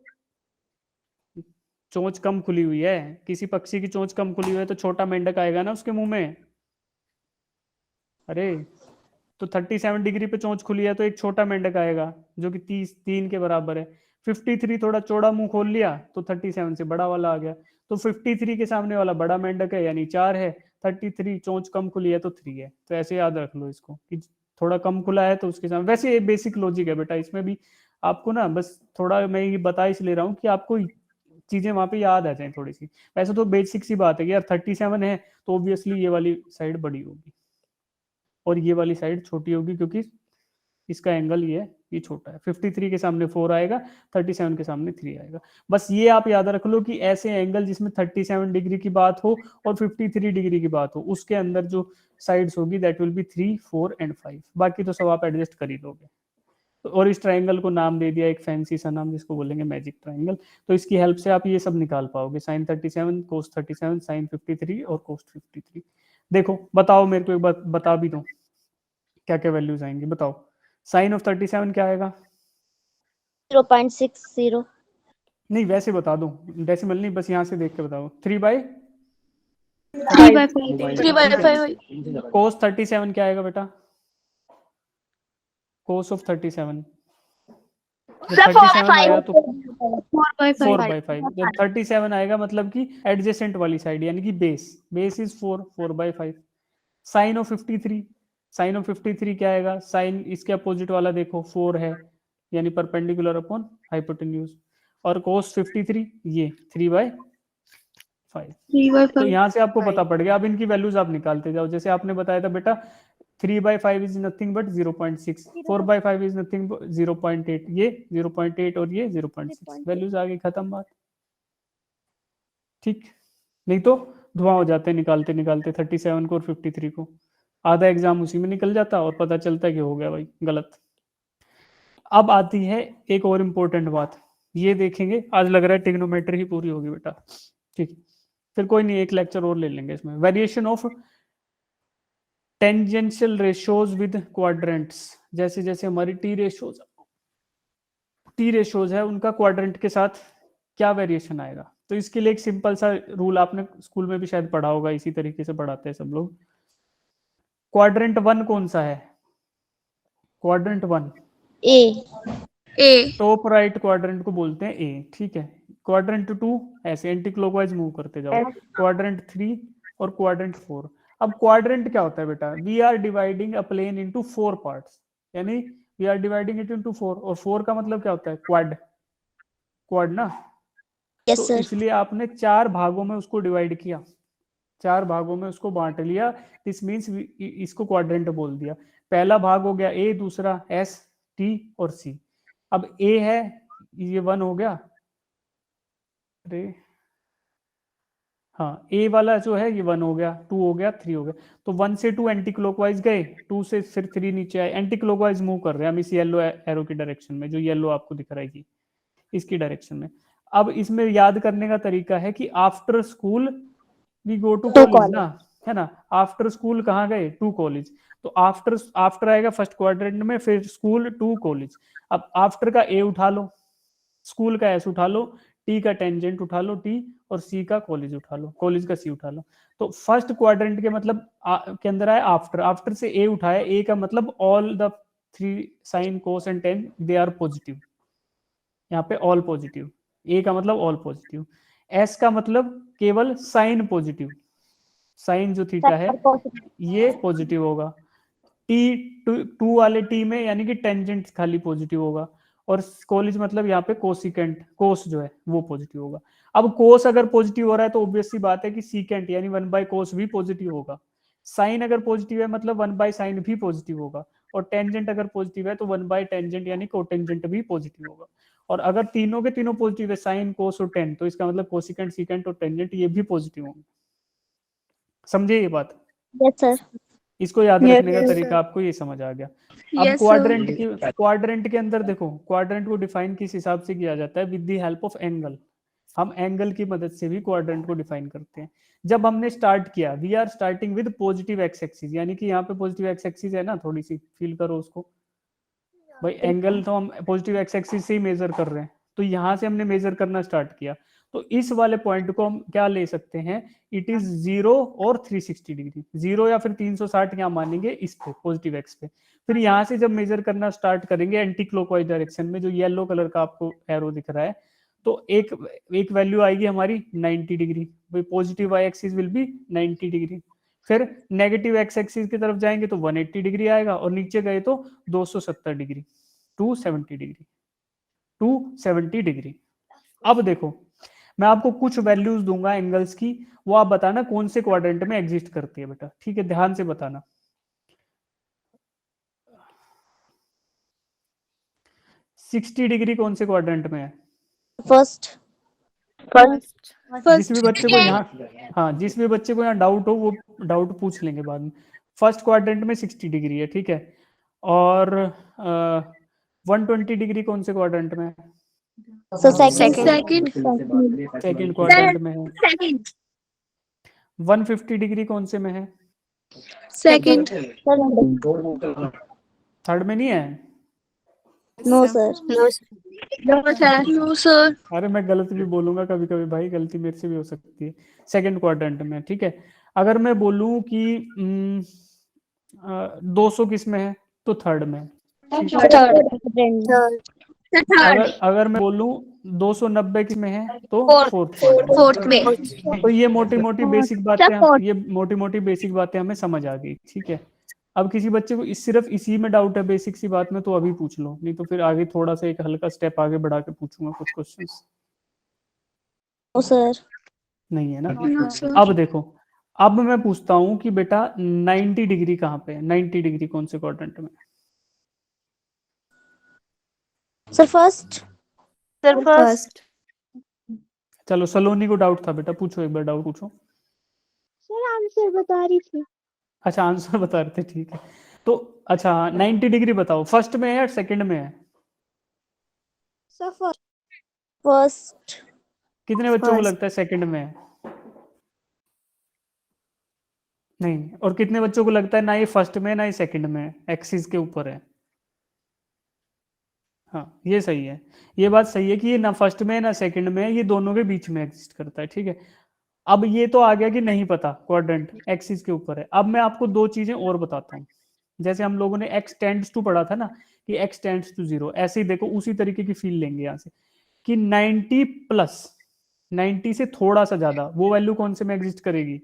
चोंच कम खुली हुई है, किसी पक्षी की चोंच कम खुली हुई है तो छोटा मेंढक आएगा ना उसके मुंह में। अरे, तो 37 डिग्री पे चोंच खुली है तो एक छोटा मेंढक आएगा जो कि 3 के बराबर है। 53 थोड़ा चौड़ा मुंह खोल लिया तो 37 से बड़ा वाला आ गया। तो 53 के सामने वाला बड़ा मेंढक है यानी 4 है, 33 चोंच कम खुली है तो 3 है। तो ऐसे याद रख लो इसको कि थोड़ा कम खुला है तो उसके सामने। वैसे ये बेसिक लॉजिक है बेटा, इसमें भी आपको ना बस थोड़ा मैं ये बता इसलिए रहा हूँ कि आपको चीजें वहां पे याद आ जाए थोड़ी सी। वैसे तो बेसिक सी बात है कि यार 37 है तो ऑब्वियसली ये वाली साइड बड़ी होगी और ये वाली साइड छोटी होगी क्योंकि इसका एंगल ये छोटा है। 53 के सामने 4 आएगा, 37 के सामने 3 आएगा। बस ये आप याद रख लो कि ऐसे एंगल जिसमें 37 डिग्री की बात हो और 53 डिग्री की बात हो, उसके अंदर जो साइड्स होगी दैट विल बी 3 4 एंड 5। बाकी तो सब आप एडजस्ट कर ही लोगे। और इस ट्रायंगल को नाम दे दिया एक फैंसी सा नाम जिसको बोलेंगे मैजिक ट्रायंगल। तो इसकी हेल्प से आप ये सब निकाल पाओगे, साइन 37, कोस 37, साइन 53 और कोस 53। देखो बताओ मेरे को एक बात बता भी दो, क्या क्या वैल्यूज आएंगी बताओ। साइन ऑफ 37 क्या आएगा? 0.60। नहीं वैसे बता दो, डेसिमल नहीं, बस यहाँ से देख के बताओ। 3/5। 3/5 कोस 37 क्या आएगा बेटा? कोस ऑफ 37 जब 37 आएगा तो 4/5। जब 37 आएगा मतलब कि एडजेसेंट वाली साइड यानी कि base is 4/5। Sine of 53, sine of 53 क्या आएगा? साइन इसके अपोजिट वाला देखो 4 है यानी परपेंडिकुलर अपॉन हाइपोटेन्यूज। और कोस 53 ये 3/5। तो यहाँ से आपको पता पड़ गया। अब इनकी वैल्यूज आप निकालते जाओ। जैसे आपने बताया था बेटा 3/5 is nothing but 0.6, 4/5 is nothing but 0.8, ये 0.8 और ये 0.6। वैल्यूज आ गई, खत्म बात। ठीक, नहीं तो धुआं हो जाते निकालते निकालते 37 को और 53 को, आधा एग्जाम उसी में निकल जाता और पता चलता कि हो गया भाई गलत। अब आती है एक और इम्पोर्टेंट बात, ये देखेंगे, आज लग रहा है ट्रिग्नोमेट्री ही पूरी होगी बेटा, ठीक, फिर कोई नहीं, एक लेक्चर और ले लेंगे इसमें। Variation of tangential ratios with quadrants, जैसे जैसे हमारी टी रेशियोज है उनका क्वाड्रेंट के साथ क्या वेरिएशन आएगा। तो इसके लिए एक सिंपल सा रूल आपने स्कूल में भी शायद पढ़ा होगा, इसी तरीके से पढ़ाते हैं सब लोग। क्वाड्रेंट 1 कौन सा है? क्वाड्रेंट 1 ए टॉप राइट क्वाड्रेंट को बोलते हैं ए, ठीक है। क्वाड्रेंट 2 ऐसे एंटी क्लॉकवाइज मूव करते जाओ, क्वाड्रेंट 3 और क्वाड्रेंट 4। अब क्वाड्रेंट क्या होता है बेटा? We are dividing a plane into 4 parts, यानी we are dividing it into 4, और 4 का मतलब क्या होता है? क्वाड, क्वाड ना। यस तो सर। इसलिए आपने 4 भागों में उसको डिवाइड किया, 4 भागों में उसको बांट लिया, दिस मीन्स इसको क्वाड्रेंट बोल दिया। पहला भाग हो गया ए, दूसरा एस, टी और सी। अब ए है, ये 1 हो गया, अरे हाँ, ए वाला जो है ये 1 हो गया, 2 हो गया, 3 हो गया। तो 1 से 2 एंटी क्लॉकवाइज गए, 2 से फिर 3 नीचे आए, एंटी क्लॉकवाइज मूव कर रहे हैं हम इस येलो एरो की डायरेक्शन में, जो येलो आपको दिख रहा है कि इसकी डायरेक्शन में। अब इसमें याद करने का तरीका है कि after school we go to college ना, है ना। आफ्टर स्कूल कहाँ गए? To college. तो आफ्टर आफ्टर आएगा फर्स्ट क्वाड्रेंट में, फिर स्कूल टू कॉलेज। अब आफ्टर का ए उठा लो, स्कूल का एस उठा लो, टी का टेंजेंट उठा लो टी, और सी का कॉलेज उठा लो, कॉलेज का सी उठा लो। तो फर्स्ट क्वाड्रेंट के मतलब के अंदर आया आफ्टर, आफ्टर से ए उठाया, ए का मतलब all the 3 sine cos and tan they are positive, यहाँ पे ऑल पॉजिटिव। ए का मतलब ऑल पॉजिटिव, एस का मतलब केवल साइन पॉजिटिव, साइन जो थीटा है ये पॉजिटिव होगा। टी टू वाले टी में यानी कि टेंजेंट खाली पॉजिटिव होगा, और कॉलेज मतलब यहाँ पे कोसिकेंट, कोस जो है वो पॉजिटिव होगा। अब कोस अगर पॉजिटिव हो रहा है तो ऑब्वियस सी बात है कि सीकेंट यानी 1 बाय कोस भी पॉजिटिव होगा। साइन अगर पॉजिटिव है मतलब 1 बाय साइन भी पॉजिटिव होगा, और टेंजेंट अगर पॉजिटिव है तो 1 बाय टेंजेंट यानी कोटेंजेंट भी पॉजिटिव होगा। और अगर तीनों के तीनों पॉजिटिव है, साइन कोस और टेन, तो इसका मतलब कोसिकेंट सीकेंट और टेंजेंट ये भी पॉजिटिव होंगे। समझे ये बात? Yes sir. इसको याद Yes, रखने का sir. तरीका आपको ये समझ आ गया। अब Yes, sir. क्वाड्रेंट के अंदर देखो, क्वाड्रेंट को डिफाइन किस हिसाब से किया जाता है? With the help of angle. हम एंगल की मदद से भी क्वाड्रेंट को डिफाइन करते हैं। जब हमने स्टार्ट किया, we are starting with positive x axis, यानी कि यहाँ पे पॉजिटिव एक्स एक्सिस है ना, थोड़ी सी फील करो उसको भाई, एंगल तो हम पॉजिटिव एक्स एक्सिस से ही मेजर कर रहे हैं, तो यहाँ से हमने मेजर करना स्टार्ट किया। तो इस वाले पॉइंट को हम क्या ले सकते हैं? इट इज 0 और 360 डिग्री, 0 या फिर 360 यहाँ मानेंगे इस पे, पॉजिटिव एक्स पे। फिर यहाँ से जब मेजर करना स्टार्ट करेंगे एंटी क्लॉकवाइज डायरेक्शन में, जो येलो कलर का आपको एरो दिख रहा है, तो एक वैल्यू आएगी हमारी 90 degree, positive y axis will be 90 degree. फिर नेगेटिव एक्स एक्सिस की तरफ जाएंगे तो 180 डिग्री आएगा, और नीचे गए तो 270 डिग्री, 270 डिग्री, 270 डिग्री। अब देखो, मैं आपको कुछ वैल्यूज दूंगा एंगल्स की, वो आप बताना कौन से क्वाड्रेंट में एग्जिस्ट करती है बेटा, ठीक है? ध्यान से बताना। 60 डिग्री कौन से क्वाड्रेंट में है? फर्स्ट। जिस भी बच्चे को यहाँ, हाँ, जिस भी बच्चे को यहाँ डाउट हो वो डाउट पूछ लेंगे बाद में। फर्स्ट क्वाड्रेंट में 60 डिग्री है, ठीक है। और 120 डिग्री कौन से क्वाड्रेंट में है? Second. सेकंड क्वाड्रेंट में है। 150 डिग्री कौन से में है? Second. थर्ड में नहीं है? No sir. No, sir. अरे मैं गलत भी बोलूंगा कभी कभी भाई, गलती मेरे से भी हो सकती है। सेकंड क्वाड्रेंट में, ठीक है। अगर मैं बोलूं कि 200 किस में है, तो थर्ड में। अगर मैं बोलूं 290 किस में है, तो फोर्थ क्वाड्रेंट। Fourth में. तो ये मोटी मोटी बेसिक बातें, ये मोटी मोटी बेसिक बातें हमें समझ आ गई, ठीक है। अब किसी बच्चे को सिर्फ इसी में डाउट है बेसिक सी बात में, तो अभी पूछ लो, नहीं तो फिर आगे थोड़ा सा एक हल्का स्टेप आगे बढ़ा के पूछूंगा कुछ क्वेश्चंस। सर नहीं है ना? No, sir. अब देखो, अब मैं पूछता हूं कि बेटा 90 डिग्री कहाँ पे है? 90 डिग्री कौन से क्वाड्रेंट में? Sir first. First. चलो सलोनी को डाउट था बेटा, पूछो एक बार डाउट पूछो। सर आंसर बता रही थी। अच्छा आंसर बता रहे थे, ठीक है। तो अच्छा 90 डिग्री बताओ, फर्स्ट में है या सेकंड में है? Sir first. फर्स्ट। कितने बच्चों को First. लगता है सेकंड में है? नहीं। और कितने बच्चों को लगता है ना ये फर्स्ट में ना ये सेकंड में है, एक्सिस के ऊपर है? हाँ ये सही है, ये बात सही है कि ये ना फर्स्ट में है ना सेकंड में है, ये दोनों के बीच में एग्जिस्ट करता है, ठीक है। अब ये तो आ गया कि नहीं पता क्वाड्रेंट एक्सिस के ऊपर है। अब मैं आपको दो चीजें और बताता हूँ। जैसे हम लोगों ने x टेंड्स टू पढ़ा था ना, कि x टेंड्स टू 0, ऐसे ही देखो उसी तरीके की फील लेंगे यहाँ से कि 90 प्लस 90 से थोड़ा सा ज्यादा वो वैल्यू कौन से में एग्जिस्ट करेगी?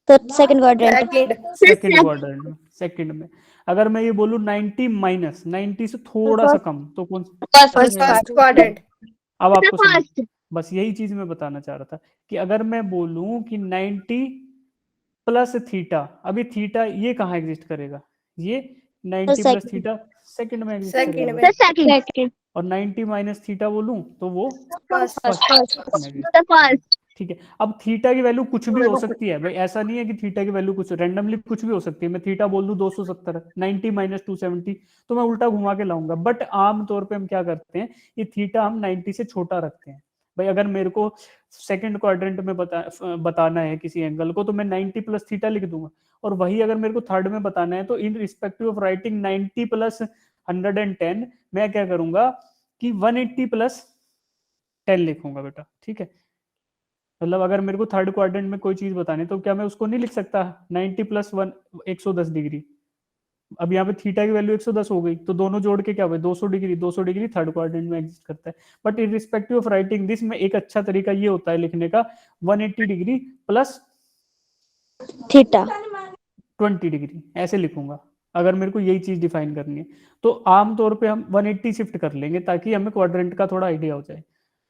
तो सेकंड क्वाड्रेंट। सेकंड क्वाड्रेंट में। सेकंड में अगर मैं ये बोलूँ 90 माइनस 90 से थोड़ा सा कम, तो कौन? First quadrant. अब आपको समझ, बस यही चीज मैं बताना चाह रहा था कि अगर मैं बोलूं कि 90 प्लस थीटा, अभी थीटा ये कहाँ एग्जिस्ट करेगा? ये 90 प्लस second. थीटा सेकंड में एग्जिस्ट सेकंड करेगा। में। सेकंड। और 90 माइनस थीटा बोलूं तो वो फर्स्ट। फर्स्ट में exist। फर्स्ट। ठीक है। अब थीटा की वैल्यू कुछ भी हो सकती है भाई, ऐसा नहीं है कि थीटा की वैल्यू कुछ रैंडमली कुछ भी हो सकती है। मैं थीटा बोल दूं 270, 90 माइनस 270, तो मैं उल्टा घुमा के लाऊंगा। बट आम तौर पे हम क्या करते हैं, ये थीटा हम 90 से छोटा रखते हैं। भाई अगर मेरे को सेकंड क्वाड्रेंट में बताना है किसी एंगल को, तो मैं 90 प्लस थीटा लिख दूंगा। और वही अगर मेरे को थर्ड में बताना है, तो in respective of writing 90 plus 110 मैं क्या करूंगा कि 180 प्लस 10 लिखूंगा बेटा, ठीक है। मतलब अगर मेरे को थर्ड क्वाड्रेंट में कोई चीज बतानी है, तो क्या मैं उसको नहीं लिख सकता 90 प्लस 1 110 डिग्री? अब यहाँ पे थीटा की वैल्यू 110 हो गई, तो दोनों जोड़ के क्या हुआ 200 डिग्री। 200 डिग्री थर्ड क्वाड्रेंट में एग्जिस्ट करता है। But in respective of writing this में एक अच्छा तरीका ये होता है लिखने का 180 डिग्री प्लस थीटा 20 डिग्री, ऐसे लिखूंगा अगर मेरे को यही चीज डिफाइन करनी है। तो आमतौर पे हम 180 शिफ्ट कर लेंगे ताकि हमें क्वाड्रेंट का थोड़ा आइडिया हो जाए।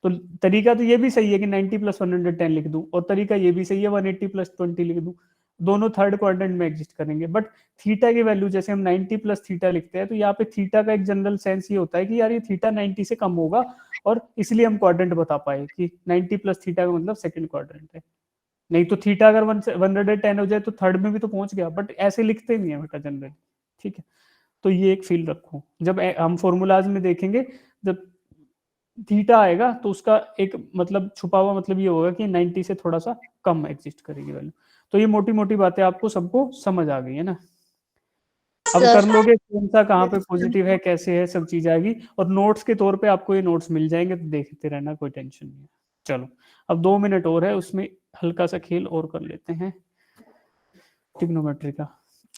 तो तरीका तो ये भी सही है कि 90 प्लस 110 लिख दूं, और तरीका ये भी सही है 180 प्लस 20 लिख दूं। दोनों थर्ड क्वाड्रेंट में एग्जिस्ट करेंगे। बट थीटा की वैल्यू जैसे हम 90 प्लस थीटा लिखते हैं, तो यहाँ पे थीटा का एक जनरल सेंस ये होता है कि यार ये थीटा 90 से कम होगा, और इसलिए हम क्वाड्रेंट बता पाए कि 90 प्लस थीटा का मतलब सेकंड क्वाड्रेंट है। नहीं तो थीटा अगर 110 हो जाए तो थर्ड में भी तो पहुंच गया। बट ऐसे लिखते नहीं है बेटा जनरली, ठीक है। तो ये एक फील रखो, जब हम फॉर्मूलाज में देखेंगे, जब थीटा आएगा तो उसका एक मतलब छुपा हुआ मतलब ये होगा कि 90 से थोड़ा सा कम एग्जिस्ट करेगी वैल्यू। तो ये मोटी मोटी बातें आपको सबको समझ आ गई है ना? अब कर लोगे कौन सा कहाँ पे पॉजिटिव है कैसे है, सब चीज आएगी। और नोट्स के तौर पे आपको ये नोट्स मिल जाएंगे, तो देखते रहना, कोई टेंशन नहीं है। चलो अब 2 मिनट और है, उसमें हल्का सा खेल और कर लेते हैं ट्रिग्नोमेट्री का।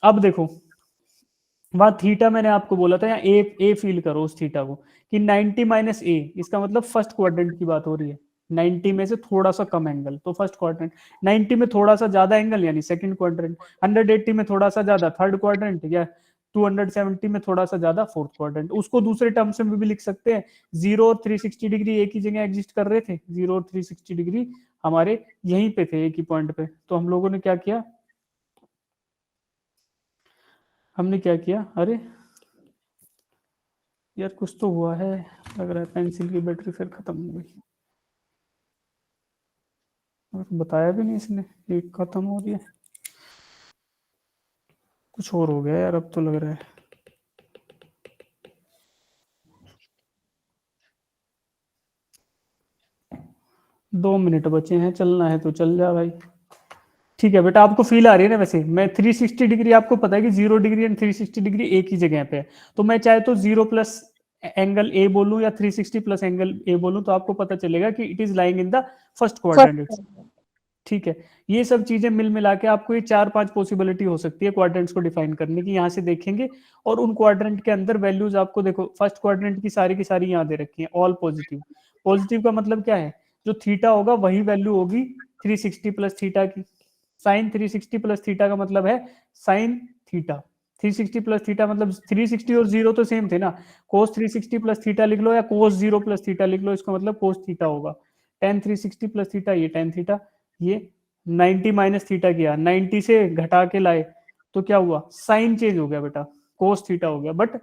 अब देखो वहां थीटा मैंने आपको बोला था, यहाँ ए फील करो उस थीटा को कि 90 माइनस ए, इसका मतलब फर्स्ट क्वाड्रेंट की बात हो रही है। 90 में से थोड़ा सा कम एंगल तो फर्स्ट क्वाड्रेंट, 90 में थोड़ा सा ज्यादा एंगल यानी सेकंड क्वाड्रेंट, 180 में थोड़ा सा ज्यादा थर्ड क्वाड्रेंट, या 270 में थोड़ा सा ज्यादा फोर्थ क्वाड्रेंट। उसको दूसरे टर्म्स में भी लिख सकते हैं। 0 और 360 डिग्री एक ही जगह एग्जिस्ट कर रहे थे, 0 और 360 डिग्री हमारे यहीं पे थे, एक ही पॉइंट पे। तो हम लोगों ने क्या किया, हमने क्या किया, अरे यार कुछ तो हुआ है, लग रहा है पेंसिल की बैटरी फिर खत्म हो गई। और बताया भी नहीं इसने, एक खत्म हो रही है, कुछ और हो गया यार अब तो लग रहा है। दो मिनट बचे हैं, चलना है तो चल जा भाई। ठीक है बेटा, आपको फील आ रही है ना? वैसे मैं 360 डिग्री, आपको पता है कि 0 डिग्री एंड 360 डिग्री एक ही जगह पे है। तो मैं चाहे तो 0 प्लस एंगल ए बोलूं या 360 प्लस एंगल ए बोलूं, तो आपको पता चलेगा कि it is lying in the first quadrant. ठीक है। ये सब चीजें मिल मिला के आपको ये 4-5 पॉसिबिलिटी हो सकती है क्वाड्रेंट्स को डिफाइन करने की। यहाँ से देखेंगे और उन क्वाड्रेंट के अंदर वैल्यूज आपको देखो, फर्स्ट क्वाड्रेंट की सारी यहाँ दे रखी है, ऑल पॉजिटिव। पॉजिटिव का मतलब क्या है, जो थीटा होगा वही वैल्यू होगी 360 प्लस थीटा की। साइन 360 प्लस थीटा का मतलब है साइन थीटा। 360 प्लस थीटा मतलब 360 और 0 तो सेम थे ना, कोस 360 प्लस थीटा लिख लो या कोस 0 प्लस थीटा लिख लो, इसका मतलब कोस थीटा होगा। टेन 360 प्लस थीटा, ये टेन थीटा। ये 90 माइनस थीटा किया, 90 से घटा के लाए तो क्या हुआ, साइन चेंज हो गया बेटा, कोस थीटा हो गया। बट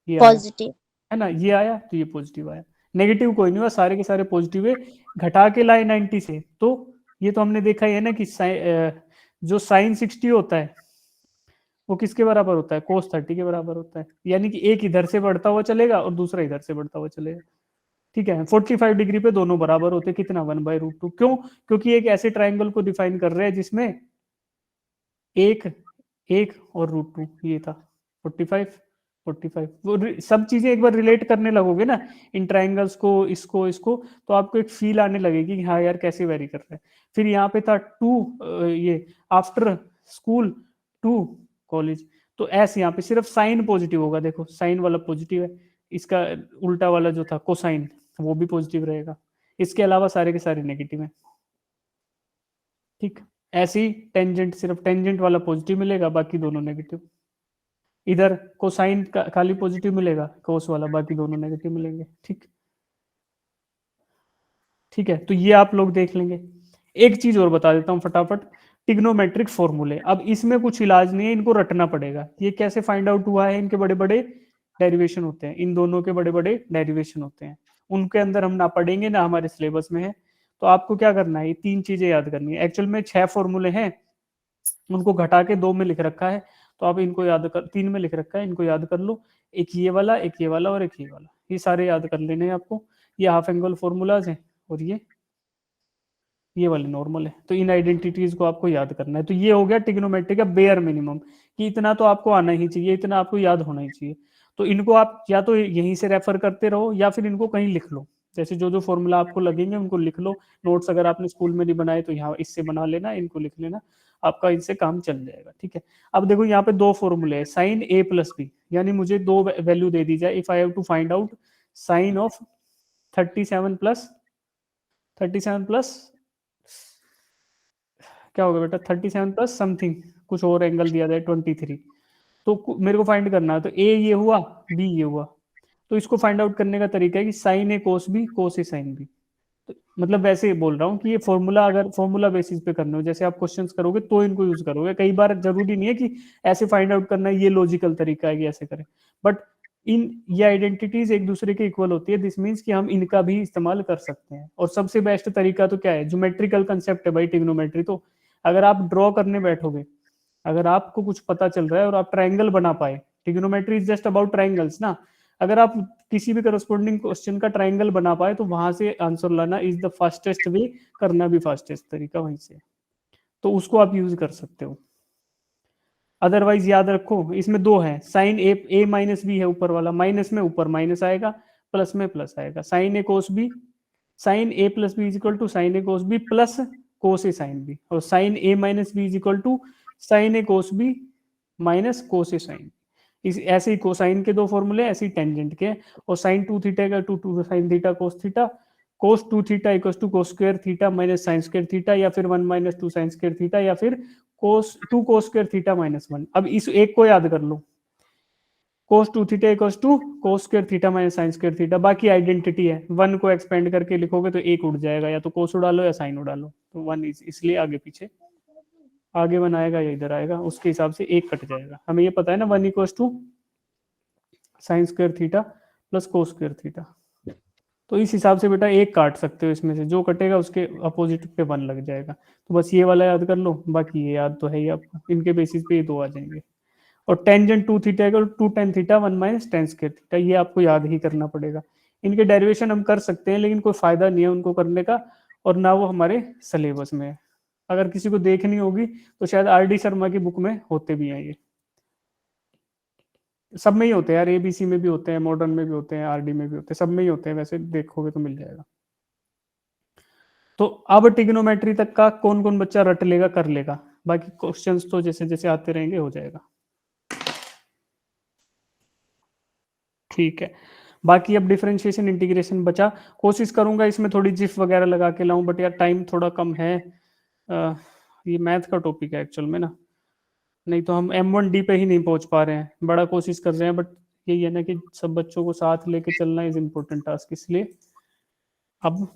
ये आया पॉजिटिव। है ना, ये आया तो ये पॉजिटिव आया। नेगेटिव कोई नहीं हुआ, सारे के सारे पॉजिटिव है, घटा के लाए 90 से, तो ये तो हमने देखा ही है ना कि जो साइन 60 होता है वो किसके बराबर होता है, कोस 30 के बराबर होता है, यानी कि एक इधर से बढ़ता हुआ चलेगा और दूसरा इधर से बढ़ता हुआ चलेगा। ठीक है, 45 डिग्री पे दोनों बराबर होते, कितना 1/√2। क्यों? क्योंकि एक ऐसे ट्राइंगल को डिफाइन कर रहे हैं जिसमें एक एक और √2 ये था 45 45। वो सब चीजें एक बार रिलेट करने लगोगे ना इन ट्राइंगल्स को, इसको इसको, तो आपको एक फील आने लगेगी कि हाँ यार कैसे वेरी कर रहा है। फिर यहाँ पे था 2 ये आफ्टर स्कूल टू कॉलेज, तो ऐसे यहाँ पे सिर्फ साइन पॉजिटिव होगा, देखो साइन वाला पॉजिटिव है, इसका उल्टा वाला जो था कोसाइन वो भी पॉजिटिव रहेगा, इसके अलावा सारे के सारे नेगेटिव है। ठीक, ऐसे ही टेंजेंट, सिर्फ टेंजेंट वाला पॉजिटिव मिलेगा, बाकी दोनों नेगेटिव। इधर कोसाइन का खाली पॉजिटिव मिलेगा, कोस वाला बाकी दोनों नेगेटिव मिलेंगे। ठीक, ठीक है, तो ये आप लोग देख लेंगे। एक चीज और बता देता हूँ फटाफट, टिग्नोमेट्रिक फॉर्मूले। अब इसमें कुछ इलाज नहीं है, इनको रटना पड़ेगा। ये कैसे फाइंड आउट हुआ है, इनके बड़े बड़े डेरिवेशन होते हैं, इन दोनों के बड़े बड़े डेरिवेशन होते हैं, उनके अंदर हम ना पढ़ेंगे ना हमारे सिलेबस में है। तो आपको क्या करना है, ये 3 चीजें याद करनी है। एक्चुअल में 6 फॉर्मूले हैं, उनको घटा के 2 में लिख रखा है, तो आप इनको याद कर, 3 में लिख रखा है, इनको याद कर लो। एक ये वाला, एक ये वाला और एक ये वाला, ये सारे याद कर लेने हैं आपको। ये हाफ एंगल फॉर्मूलाज हैं और ये वाले नॉर्मल है। तो इन आइडेंटिटीज को आपको याद करना है। तो ये हो गया ट्रिग्नोमेट्री का बेयर मिनिमम, कि इतना तो आपको आना ही चाहिए, इतना आपको याद होना ही चाहिए। तो इनको आप या तो यहीं से रेफर करते रहो या फिर इनको कहीं लिख लो, जैसे जो जो फॉर्मूला आपको लगेंगे उनको लिख लो। नोट्स अगर आपने स्कूल में नहीं बनाए तो यहाँ इससे बना लेना, इनको लिख लेना, आपका इनसे काम चल जाएगा। ठीक है, अब देखो यहाँ पे 2 फॉर्मूले है, साइन a + b, यानी मुझे 2 वैल्यू दे दी जाए। If I have to find out sine of 37 plus क्या होगा बेटा, 37 प्लस समथिंग कुछ और एंगल दिया जाए 23, तो मेरे को फाइंड करना है। तो ए ये हुआ, बी ये हुआ, तो इसको फाइंड आउट करने का तरीका है कि sign a cos B, cos a sine B. तो मतलब वैसे ही बोल रहा हूँ कि ये फॉर्मूला अगर फॉर्मूला बेसिस पे करना हो, जैसे आप क्वेश्चंस करोगे तो इनको यूज करोगे। कई बार जरूरी नहीं है कि ऐसे फाइंड आउट करना है, ये लॉजिकल तरीका है कि ऐसे करें, बट इन ये आइडेंटिटीज एक दूसरे के इक्वल होती है, दिस मीन्स कि हम इनका भी इस्तेमाल कर सकते हैं। और सबसे बेस्ट तरीका तो क्या है, ज्योमेट्रिकल कंसेप्ट है भाई ट्रिग्नोमेट्री। तो अगर आप ड्रॉ करने बैठोगे, अगर आपको कुछ पता चल रहा है और आप ट्रायंगल बना पाए, trigonometry is just about triangles ना, अगर आप किसी भी करस्पॉन्डिंग क्वेश्चन का ट्रायंगल बना पाए तो वहां से आंसर लाना इज द फास्टेस्ट वे, करना भी फास्टेस्ट तरीका वहीं से, तो उसको आप यूज कर सकते हो। अदरवाइज याद रखो इसमें 2 है, साइन ए माइनस बी है ऊपर वाला, माइनस में ऊपर माइनस आएगा, प्लस में प्लस आएगा, sine a cos b, sine a plus b is equal to sine a cos b plus cos a sine b, और sine a minus b is equal to sine a cos b minus cos a sine. इस ऐसे ही कोसाइन के 2 फॉर्मूले, ऐसे ही टेंजेंट के, और साइन 2 थीटा का 2 sine theta cos theta, cos 2 theta equal to cos square theta minus sine square theta, या फिर 1 माइनस 2 साइन स्क्वायर थीटा, या फिर cos 2 cos square theta minus 1। अब इस एक को याद कर लो, cos 2 theta equal to cos square theta minus sine square theta, बाकी आइडेंटिटी है। 1 को एक्सपेंड करके लिखोगे तो एक उड़ जाएगा, या तो कोस उड़ा लो या साइन उड़ा लो, तो 1 इसलिए आगे पीछे, आगे बनाएगा या इधर आएगा उसके हिसाब से एक कट जाएगा। हमें ये पता है ना, 1 equal to sine square theta plus cos square theta, तो इस हिसाब से बेटा एक काट सकते हो, इसमें से जो कटेगा उसके अपोजिट पे 1 लग जाएगा। तो बस ये वाला याद कर लो, बाकी ये याद तो है ही आपको, इनके बेसिस पे ये 2 आ जाएंगे। और tangent 2 theta equal 2 tan theta 1 minus tan square theta, ये आपको याद ही करना पड़ेगा। इनके डेरिवेशन हम कर सकते हैं लेकिन कोई फायदा नहीं है उनको करने का, और ना वो हमारे सिलेबस में है। अगर किसी को देखनी होगी तो शायद RD शर्मा की बुक में होते भी हैं, ये सब में ही होते हैं यार, ABC में भी होते हैं, मॉडर्न में भी होते हैं, RD में भी होते हैं, सब में ही होते हैं, वैसे देखोगे तो मिल जाएगा। तो अब ट्रिग्नोमेट्री तक का कौन कौन बच्चा रट लेगा, कर लेगा, बाकी क्वेश्चंस तो जैसे जैसे आते रहेंगे हो जाएगा। ठीक है, बाकी अब डिफरेंशिएशन इंटीग्रेशन बचा, कोशिश करूंगा इसमें थोड़ी जिफ वगैरह लगा के लाऊं, बट यार टाइम थोड़ा कम है। ये मैथ का टॉपिक है एक्चुअल में ना, नहीं तो हम M1D पे ही नहीं पहुंच पा रहे हैं, बड़ा कोशिश कर रहे हैं, बट यही है ना कि सब बच्चों को साथ लेके चलना इज इम्पोर्टेंट टास्क, इसलिए अब